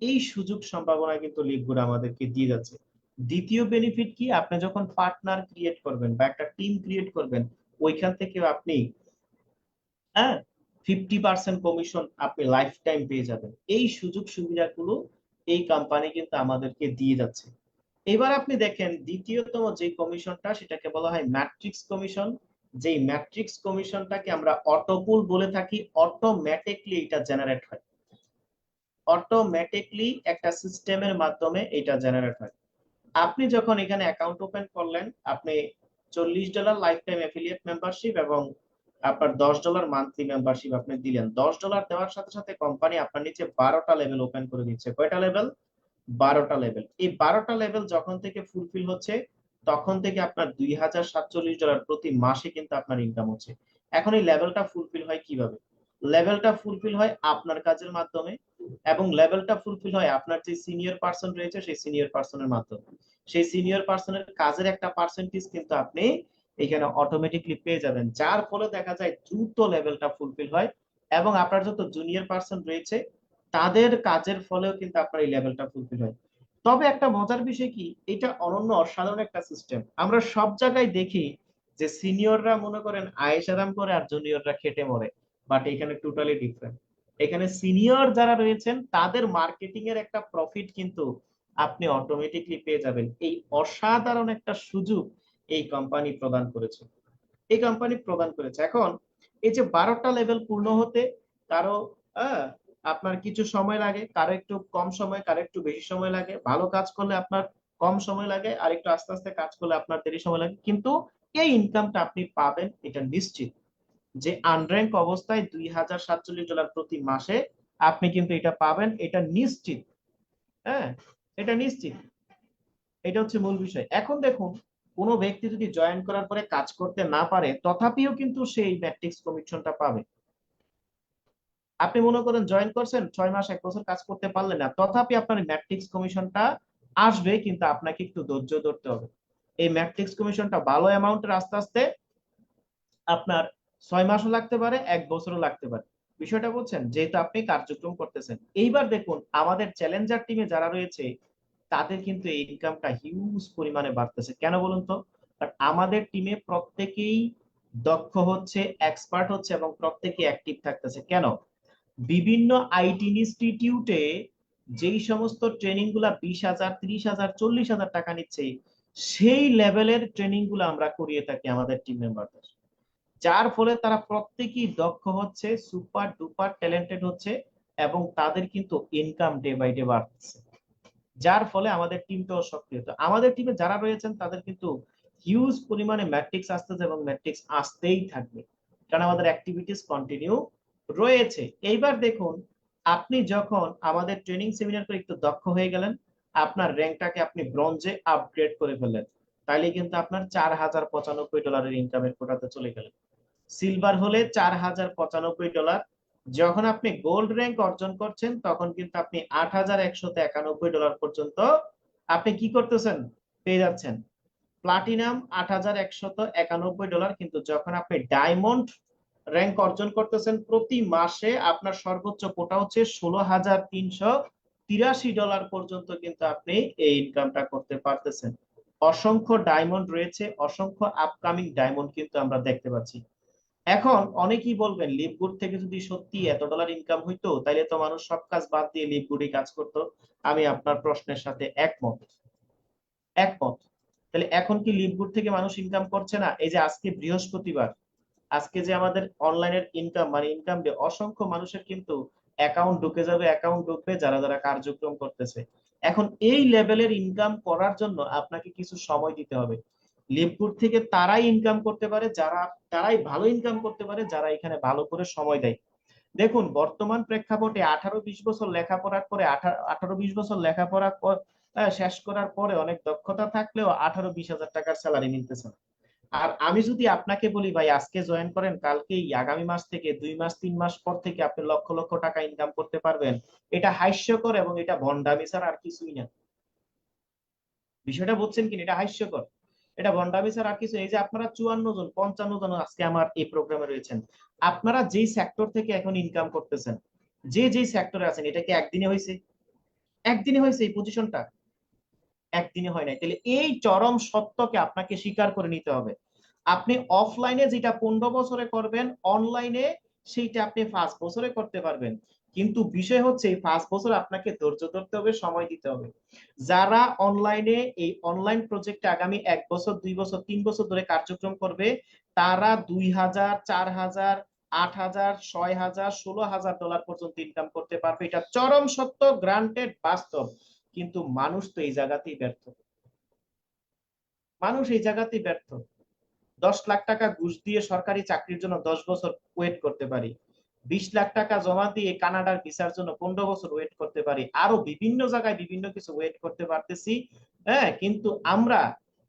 এই সুযোগ সম্ভাবনা কিন্তু লিভগুড আমাদেরকে দিয়ে যাচ্ছে। দ্বিতীয় বেনিফিট কি, আপনি যখন পার্টনার ক্রিয়েট করবেন বা একটা টিম ক্রিয়েট করবেন, ওইখান থেকে আপনি 50% কমিশন আপনি লাইফ টাইম পেয়ে যাবেন। এই সুযোগ সুবিধাগুলো এই কোম্পানি কিন্তু আমাদেরকে দিয়ে যাচ্ছে। এবার আপনি দেখেন দ্বিতীয়তম যে কমিশনটা, সেটাকে বলা হয় ম্যাট্রিক্স কমিশন। যেই ম্যাট্রিক্স কমিশনটাকে আমরা অটোপুল বলে থাকি। অটোমেটিকলি এটা জেনারেট হয়, অটোমেটিকলি একটা সিস্টেমের মাধ্যমে এটা জেনারেট হয়। আপনি যখন এখানে অ্যাকাউন্ট ওপেন করলেন, আপনি $40 লাইফ টাইম অ্যাফিলিয়েট মেম্বারশিপ এবং আপনার $10 মান্থলি মেম্বারশিপ আপনি দিলেন। $10 দেওয়ার সাথে সাথে কোম্পানি আপনার নিচে 12টা লেভেল ওপেন করে দিচ্ছে। কয়টা লেভেল? 12টা লেভেল। এই 12টা লেভেল যখন থেকে ফুলফিল হচ্ছে, তখন থেকে আপনার $2047 প্রতি মাসে কিন্তু আপনার ইনকাম হচ্ছে। এখন এই লেভেলটা ফুলফিল হয় কিভাবে? লেভেলটা ফুলফিল হয় আপনার কাজের মাধ্যমে, এবং লেভেলটা ফুলফিল হয় আপনার যে সিনিয়র পার্সন রয়েছে সেই সিনিয়র পার্সনের মাধ্যমে। সেই সিনিয়র পার্সনের কাজের একটা পার্সেন্টেজ কিন্তু আপনি এখানে অটোমেটিকলি পেয়ে যাবেন, যার ফলে দেখা যায় দ্রুত লেভেলটা ফুলফিল হয়। এবং আপনার যত জুনিয়র পার্সন রয়েছে তাদের কাজের ফলেও কিন্তু আপনার এই লেভেলটা ফুলফিল হয়। তবে একটা মজার বিষয় কি, এটা অনন্য অসাধারণ একটা সিস্টেম। আমরা সব জায়গায় দেখি যে সিনিয়ররা মনে করেন আয়েশ আরাম করে আর জুনিয়ররা খেটে মরে, বাট এখানে টোটালি ডিফারেন্ট। এখানে সিনিয়র যারা রয়েছেন তাদের মার্কেটিং এর একটা প্রফিট কিন্তু আপনি অটোমেটিকলি পেয়ে যাবেন। এই অসাধারণ একটা সুযোগ এই কোম্পানি প্রদান করেছে, এই কোম্পানি প্রদান করেছে। এখন এই যে 12টা লেভেল পূর্ণ হতে কারো আপনার কিছু সময় লাগে, কারো একটু কম সময়, কারো একটু বেশি সময় লাগে। ভালো কাজ করলে আপনার কম সময় লাগে, আর একটু আস্তে আস্তে কাজ করলে আপনার দেরি সময় লাগে, কিন্তু এই ইনকামটা আপনি পাবেন এটা নিশ্চিত। যে আনর্যাঙ্ক অবস্থায় $2047 প্রতি মাসে আপনি কিন্তু এটা পাবেন, এটা নিশ্চিত। হ্যাঁ, এটা নিশ্চিত। এটা হচ্ছে মূল বিষয়। এখন দেখুন, কোনো ব্যক্তি যদি জয়েন করার পরে কাজ করতে না পারে, তথাপিও কিন্তু সেই ম্যাট্রিক্স কমিশনটা পাবে। আপনি মনে করেন জয়েন করছেন 6 মাস 1 বছর কাজ করতে পারলেন না, তথাপি আপনার ম্যাট্রিক্স কমিশনটা আসবে, কিন্তু আপনাকে একটু ধৈর্য ধরতে হবে। এই ম্যাট্রিক্স কমিশনটা ভালো অ্যামাউন্টের আস্তে আস্তে আপনার 6 মাসও লাগতে পারে, 1 বছরও লাগতে পারে। বিষয়টা বলছেন, যেহেতু আপনি কার্যক্রম করতেছেন। এইবার দেখুন আমাদের চ্যালেঞ্জার টিমে যারা রয়েছে তাদের কিন্তু এই ইনকামটা হিউজ পরিমাণে বাড়তেছে। কেন বলুন তো? কারণ আমাদের টিমে প্রত্যেকেই দক্ষ হচ্ছে, এক্সপার্ট হচ্ছে, এবং প্রত্যেকে অ্যাক্টিভ থাকতেছে। কেন? বিভিন্ন আইটি ইনস্টিটিউটে যেই সমস্ত ট্রেনিং গুলা 20,000, 30,000, 40,000 টাকা নিচ্ছে, সেই লেভেলের ট্রেনিং গুলো আমরা করিয়ে থাকি আমাদের টিম মেম্বারদের। যার ফলে তারা প্রত্যেকেই দক্ষ হচ্ছে, সুপার ডুপার ট্যালেন্টেড হচ্ছে, এবং তাদের কিন্তু ইনকাম ডে বাই ডে বাড়ছে। যার ফলে আমাদের টিমটাও সক্রিয়। তো আমাদের টিমে যারা রয়েছেন তাদের কিন্তু হিউজ পরিমাণে ম্যাট্রিক্স আসতেছে এবং ম্যাট্রিক্স আসতেই থাকবে, কারণ আমাদের অ্যাক্টিভিটিস কন্টিনিউ রয়েছে। এইবার দেখুন, আপনি যখন আমাদের ট্রেনিং সেমিনার করে একটু দক্ষ হয়ে গেলেন, আপনার র্যাঙ্কটাকে আপনি ব্রোঞ্জে আপগ্রেড করে ফেললেন, তাইলে কিন্তু আপনার $4,095 ইনকামের কোটাতে চলে গেলেন। সিলভার হলে $4,095। যখন আপনি গোল্ড র্যাঙ্ক অর্জন করছেন তখন কিন্তু আপনি $8,191 পর্যন্ত আপনি কি করতেছেন, পেয়ে যাচ্ছেন। প্লাটিনাম $8,191। কিন্তু যখন আপনি ডায়মন্ড র্যাঙ্ক অর্জন করতেছেন, প্রতি মাসে আপনার সর্বোচ্চ কোটা হচ্ছে $16,383 পর্যন্ত কিন্তু আপনি এই ইনকামটা করতে পারতেছেন। অসংখ্য ডায়মন্ড রয়েছে, অসংখ্য আপকামিং ডায়মন্ড কিন্তু আমরা দেখতে পাচ্ছি। এখন অনেকেই বলবেন, লিভগুড থেকে যদি সত্যি $এত ইনকাম হইতো তাহলে তো মানুষ সব কাজ বাদ দিয়ে লিভগুডে কাজ করতো। আমি আপনার প্রশ্নের সাথে একমত, একমত। তাহলে এখন কি লিভগুড থেকে মানুষ ইনকাম করছে না? এই যে আজকে বৃহস্পতিবার, আজকে যে আমাদের অনলাইনের ইনকাম মানে ইনকাম ডে, অসংখ্য মানুষের কিন্তু অ্যাকাউন্ট ঢুকে যাবে, অ্যাকাউন্ট ঢুকবে যারা যারা কার্যক্রম করতেছে। এখন এই লেভেলের ইনকাম করার জন্য আপনাকে কিছু সময় দিতে হবে। লিভগুড থেকে তারাই ইনকাম করতে পারে তারাই ভালো ইনকাম করতে পারে যারা এখানে ভালো করে সময় দেয়। দেখুন বর্তমান প্রেক্ষাপটে 18-20 বছর লেখাপড়ার পরে 18-20 বছর লেখাপড়া শেষ করার পরে অনেক দক্ষতা থাকলেও 18-20 হাজার টাকার স্যালারি মিলতেছে না। আর আমি যদি আপনাকে বলি ভাই আজকে জয়েন করেন, কালকেই আগামী মাস থেকে 2 মাস 3 মাস পর থেকে আপনি লক্ষ লক্ষ টাকা ইনকাম করতে পারবেন, এটা হাস্যকর এবং এটা ভন্ডামি ছাড়া আর কিছুই না। বিষয়টা বুঝছেন কিনা? এটা হাস্যকর, এটা ভন্ডামি ছাড়া আর কিছু। এই যে আপনারা 54 জন 55 জন আজকে আমার এই প্রোগ্রামে রয়েছেন, আপনারা যেই সেক্টর থেকে এখন ইনকাম করতেছেন, যে যেই সেক্টরে আছেন, এটা কি একদিনে হয়েছে? একদিনে হয়েছে এই পজিশনটা? একদিনে হয় নাই। তাহলে এই চরম সত্যকে আপনাকে স্বীকার করে নিতে হবে। আপনি অফলাইনে যেটা 15 বছরে করবেন, অনলাইনে সেইটা আপনি 5 বছরে করতে পারবেন। কিন্তু বিষয় হচ্ছে এই 5 বছর আপনাকে ধৈর্য ধরতে হবে, সময় দিতে হবে। যারা অনলাইনে এই অনলাইন প্রজেক্টে আগামী 1 বছর 2 বছর 3 বছর ধরে কার্যক্রম করবে, তারা 2,000, 4,000, 8,000, 6,000, $16,000 পর্যন্ত ইনকাম করতে পারবে। এটা চরম সত্য, গ্রান্টেড, বাস্তব। কিন্তু মানুষ তো এই জায়গাতেই ব্যর্থ। মানুষ এই জায়গাতেই ব্যর্থ। 10 লাখ টাকা ঘুষ দিয়ে সরকারি চাকরির জন্য 10 বছর ওয়েট করতে পারি, 20 লাখ টাকা জমা দিয়ে কানাডার ভিসার জন্য 15 বছর ওয়েট করতে পারি, আরো বিভিন্ন জায়গায় বিভিন্ন কিছু ওয়েট করতে পারতেছি। হ্যাঁ, কিন্তু আমরা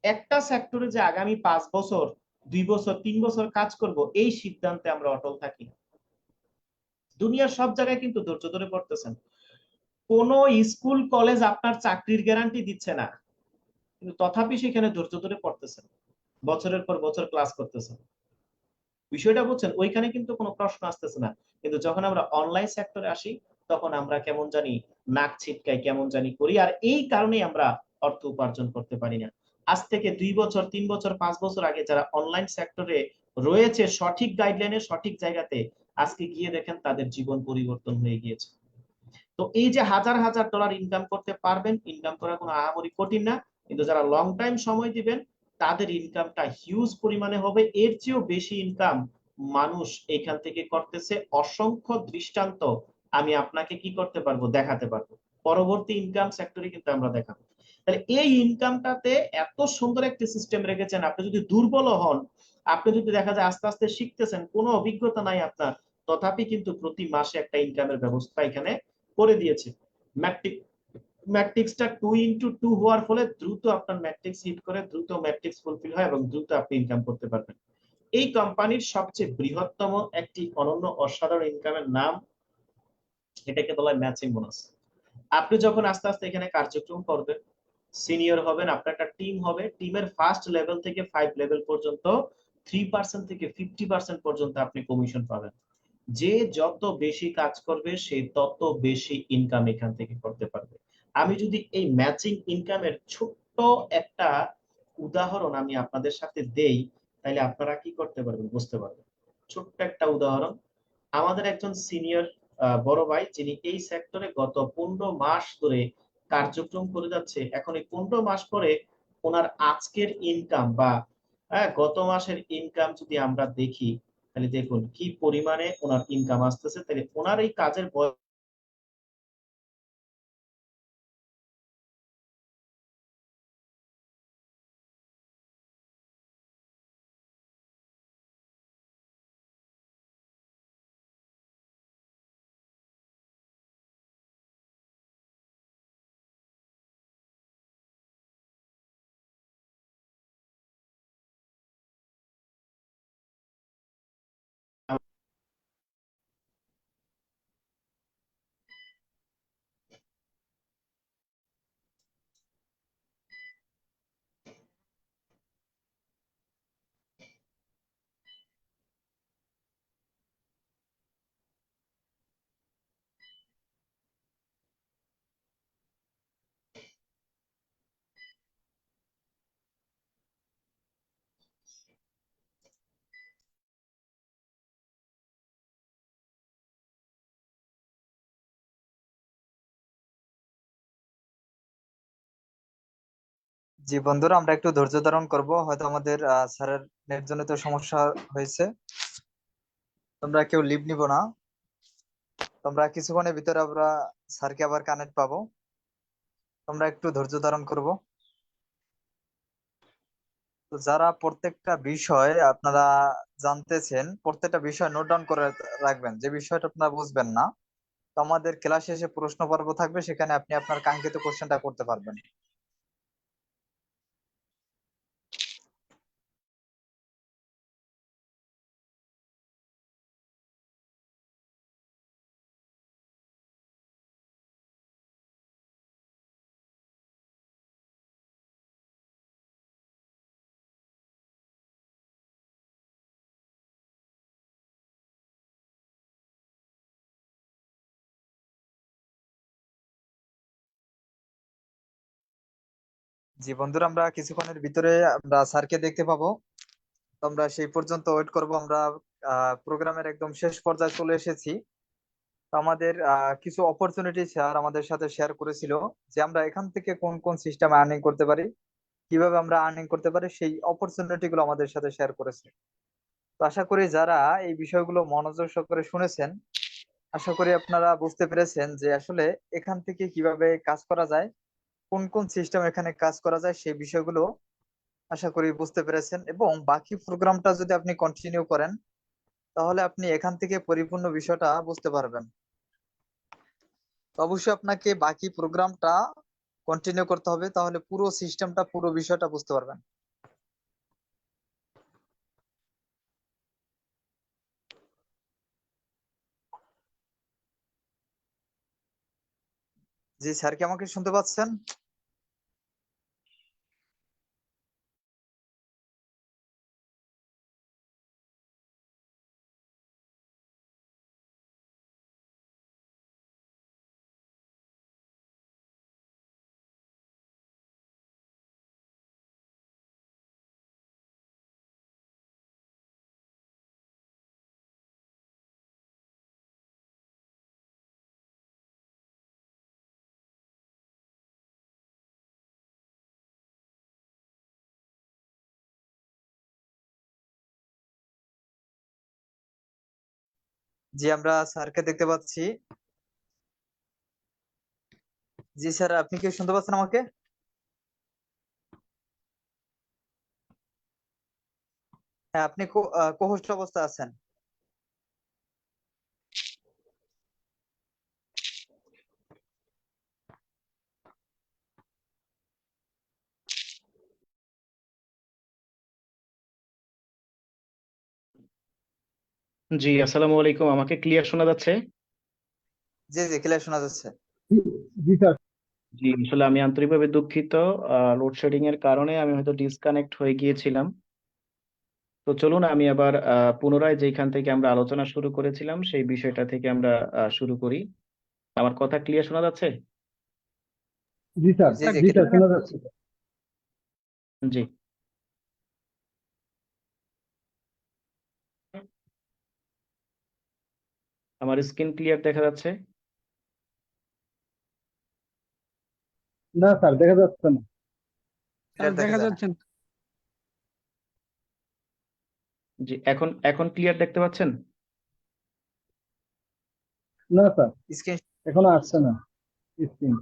একটা সেক্টরে যে আগামী 5 বছর 2 বছর 3 বছর কাজ করব, এই সিদ্ধান্তে আমরা অটল থাকি। দুনিয়ার সব জায়গায় কিন্তু ধৈর্য ধরে পড়তেছেন। কোন স্কুল কলেজ আপনার চাকরির গ্যারান্টি দিচ্ছে না, কিন্তু তথাপি সেখানে ধৈর্য ধরে পড়তেছেন, বছরের পর বছর ক্লাস করতেছেন। বিষয়টা বুঝছেন? ওইখানে কিন্তু কোনো প্রশ্ন আসতেছে না। কিন্তু যখন আমরা অনলাইন সেক্টরে আসি, তখন আমরা কেমন জানি নাক ছিটকাই, কেমন জানি করি। আর এই কারণেই আমরা অর্থ উপার্জন করতে পারি না। আজ থেকে 2 বছর 3 বছর 5 বছর আগে যারা অনলাইন সেক্টরে রয়েছে, সঠিক গাইডলাইনে সঠিক জায়গাতে, আজকে গিয়ে দেখেন তাদের জীবন পরিবর্তন হয়ে গিয়েছে। তো এই যে হাজার হাজার ডলার ইনকাম করতে পারবেন, ইনকাম করা কোনো আহামরি কঠিন না। কিন্তু যারা লং টাইম সময় দিবেন, তাদের ইনকামটা হিউজ পরিমাণে হবে। এর চেয়েও বেশি ইনকাম মানুষ এখান থেকে করতেছে। অসংখ্য দৃষ্টান্ত আমি আপনাকে কি করতে পারবো, দেখাতে পারবো। পরবর্তী ইনকাম সেক্টরে কিন্তু আমরা দেখাবো। তাহলে এই ইনকামটাতে এত সুন্দর একটি সিস্টেম রেখেছেন। আপনি যদি দুর্বল হন, আপনি যদি দেখা যায় আস্তে আস্তে শিখতেছেন, কোনো অভিজ্ঞতা নাই আপনার, তথাপি কিন্তু প্রতি মাসে একটা ইনকামের ব্যবস্থা এখানে করে দিয়েছে। ম্যাট্রিক্সটা 2x2 হওয়ার ফলে দ্রুত আপনার ম্যাট্রিক্স হিট করে, দ্রুত ম্যাট্রিক্স ফুলফিল হয় এবং দ্রুত আপনি ইনকাম করতে পারবেন। এই কোম্পানির সবচেয়ে বৃহত্তম একটি অনন্য অসাধারণ ইনকামের নাম, এটাকে বলা হয় ম্যাচিং বোনাস। আপনি যখন আস্তে আস্তে এখানে কার্যক্রম করবেন, সিনিয়র হবেন, আপনার একটা টিম হবে, টিমের ফার্স্ট লেভেল থেকে 5 লেভেল পর্যন্ত 3% থেকে 50% পর্যন্ত আপনি কমিশন পাবেন। যে যত বেশি কাজ করবে সে তত বেশি ইনকাম এখান থেকে করতে পারবে। আমি যদি এই ম্যাচিং ইনকামের ছোট্ট একটা উদাহরণ আমি আপনাদের সাথে দেই, তাহলে আপনারা কি করতে পারবেন, বুঝতে পারবেন। ছোট্ট একটা উদাহরণ। আমাদের একজন সিনিয়র বড় ভাই, যিনি এই সেক্টরে গত 15 মাস ধরে কার্যক্রম করে যাচ্ছে, এখন এই 15 মাস পরে ওনার আজকের ইনকাম বা গত মাসের ইনকাম যদি আমরা দেখি, তাহলে দেখুন কি পরিমাণে ওনার ইনকাম আসতেছে। তাহলে ওনার এই কাজের বয়স জি বন্ধুরা, আমরা একটু ধৈর্য ধারণ করব, হয়তো আমাদের স্যারের নেট জনিত সমস্যা হয়েছে। তোমরা কেউ লিভ নিব না, তোমরা কিছুক্ষণের ভিতরে আমরা স্যারকে আবার কানেক্ট পাবো। তোমরা একটু ধৈর্য ধারণ করব। তো যারা প্রত্যেকটা বিষয় আপনারা জানতেছেন, প্রত্যেকটা বিষয় নোট ডাউন করে রাখবেন। যে বিষয়টা আপনারা বুঝবেন না, তো আমাদের ক্লাস শেষে প্রশ্ন পর্ব থাকবে, সেখানে আপনি আপনার কাঙ্ক্ষিত কোশ্চেনটা করতে পারবেন। জি বন্ধুরা, আমরা কিছুক্ষণের ভিতরে আমরা স্যারকে দেখতে পাবো। তো আমরা সেই পর্যন্ত ওয়েট করব। আমরা প্রোগ্রামের একদম শেষ পর্যায়ে চলে এসেছি। তো আমাদের কিছু অপরচুনিটি স্যার আমাদের সাথে শেয়ার করেছিল, যে আমরা এখান থেকে কোন কোন সিস্টেমে আর্নিং করতে পারি, কিভাবে আমরা আর্নিং করতে পারি, সেই অপরচুনিটি গুলো আমাদের সাথে শেয়ার করেছে। তো আশা করি যারা এই বিষয়গুলো মনোযোগ সহকারে শুনেছেন, আশা করি আপনারা বুঝতে পেরেছেন যে আসলে এখান থেকে কিভাবে কাজ করা যায়, কোন কোন সিস্টেম এখানে কাজ করা যায়, সেই বিষয়গুলো আশা করি বুঝতে পেরেছেন। এবং বাকি প্রোগ্রামটা যদি আপনি কন্টিনিউ করেন, তাহলে আপনি এখান থেকে পরিপূর্ণ বিষয়টা বুঝতে পারবেন। তো অবশ্যই আপনাকে বাকি প্রোগ্রামটা কন্টিনিউ করতে হবে, তাহলে পুরো সিস্টেমটা, পুরো বিষয়টা বুঝতে পারবেন। জি স্যার, কি আমাকে শুনতে পাচ্ছেন? জি, আমরা স্যারকে দেখতে পাচ্ছি। জি স্যার, আপনি কি শুনতে পাচ্ছেন আমাকে? হ্যাঁ, আপনি কো-হোস্ট অবস্থায় আছেন। জি, আসসালামু আলাইকুম। আমাকে ক্লিয়ার শোনা যাচ্ছে? জি জি, ক্লিয়ার শোনা যাচ্ছে। জি জি স্যার। জি, আসলে আমি আন্তরিকভাবে দুঃখিত। লোডশেডিং এর কারণে আমি হয়তো ডিসকানেক্ট হয়ে গিয়েছিলাম। তো চলুন আমি আবার পুনরায় যেখান থেকে আমরা আলোচনা শুরু করেছিলাম সেই বিষয়টা থেকে আমরা শুরু করি। আমার কথা ক্লিয়ার শোনা যাচ্ছে? জি স্যার। জি জি, জি স্যার, শোনা যাচ্ছে। জি, আমার স্ক্রিন ক্লিয়ার দেখা যাচ্ছে? না স্যার, দেখা যাচ্ছে না। ক্লিয়ার দেখা যায় না। জি, এখন এখন ক্লিয়ার দেখতে পাচ্ছেন? না স্যার, স্ক্রিন। এখনো আসছে না স্ক্রিন।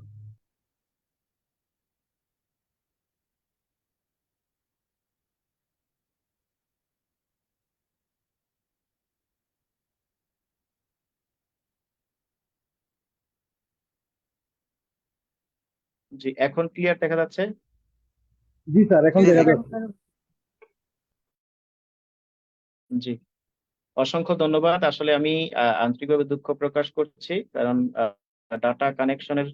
জি, এখন ক্লিয়ার দেখা যাচ্ছে? জি স্যার, এখন জি জি, দেখা যাচ্ছে। জি, অসংখ্য ধন্যবাদ। আসলে আমি আন্তরিকভাবে দুঃখ প্রকাশ করছি, কারণ ডাটা কানেকশনের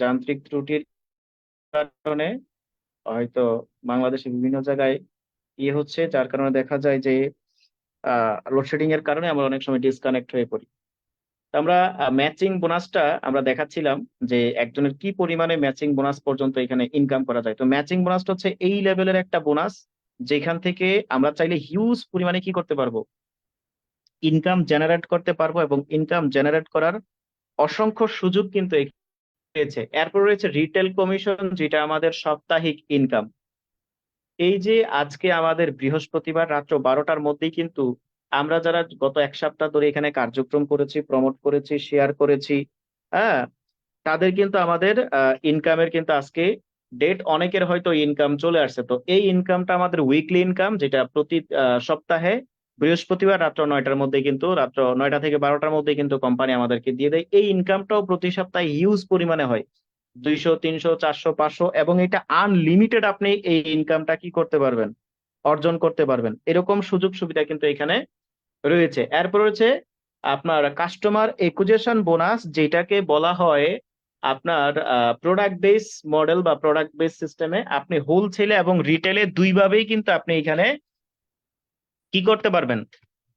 যান্ত্রিক ত্রুটির কারণে হয়তো বাংলাদেশে বিভিন্ন জায়গায় ইয়ে হচ্ছে, যার কারণে দেখা যায় যে লোডশেডিং এর কারণে আমরা অনেক সময় ডিসকানেক্ট হয়ে পড়ি। তো আমরা ম্যাচিং বোনাসটা আমরা দেখাচ্ছিলাম যে একজনের কি পরিমাণে ম্যাচিং বোনাস পর্যন্ত এখানে ইনকাম করা যায়। তো ম্যাচিং বোনাসটা হচ্ছে এই লেভেলের একটা বোনাস, যেখান থেকে আমরা চাইলে হিউজ পরিমাণে কি করতে পারবো, ইনকাম জেনারেট করতে পারবো, এবং ইনকাম জেনারেট করার অসংখ্য সুযোগ কিন্তু এখানে রয়েছে। এরপর রয়েছে রিটেল কমিশন, যেটা আমাদের সাপ্তাহিক ইনকাম। এই যে আজকে আমাদের বৃহস্পতিবার রাত্র 12টার মধ্যেই কিন্তু আমরা যারা গত এক সপ্তাহ ধরে এখানে কার্যক্রম করেছি, প্রমোট করেছি, শেয়ার করেছি, হ্যাঁ, তাদের কিন্তু আমাদের ইনকামের কিন্তু আজকে ডেট, অনেকের হয়তো ইনকাম চলে আসছে। তো এই ইনকামটা আমাদের উইকলি ইনকাম, যেটা প্রতি সপ্তাহে বৃহস্পতিবার রাত্র 9টার মধ্যে, কিন্তু রাত্র 9টা থেকে 12টার মধ্যে কিন্তু কোম্পানি আমাদেরকে দিয়ে দেয়। এই ইনকামটাও প্রতি সপ্তাহে হিউজ পরিমাণে হয়, 200, 300, 400, 500, এবং এটা আনলিমিটেড। আপনি এই ইনকামটা কি করতে পারবেন, অর্জন করতে পারবেন। এরকম সুযোগ সুবিধা কিন্তু এখানে রয়েছে। এরপর রয়েছে আপনার কাস্টমার একুইজিশন বোনাস, যেটাকে বলা হয় আপনার প্রোডাক্ট বেস মডেল বা প্রোডাক্ট বেস সিস্টেমে আপনি হোলসেলে এবং রিটেলে দুইভাবেই কিন্তু আপনি এখানে কি করতে পারবেন,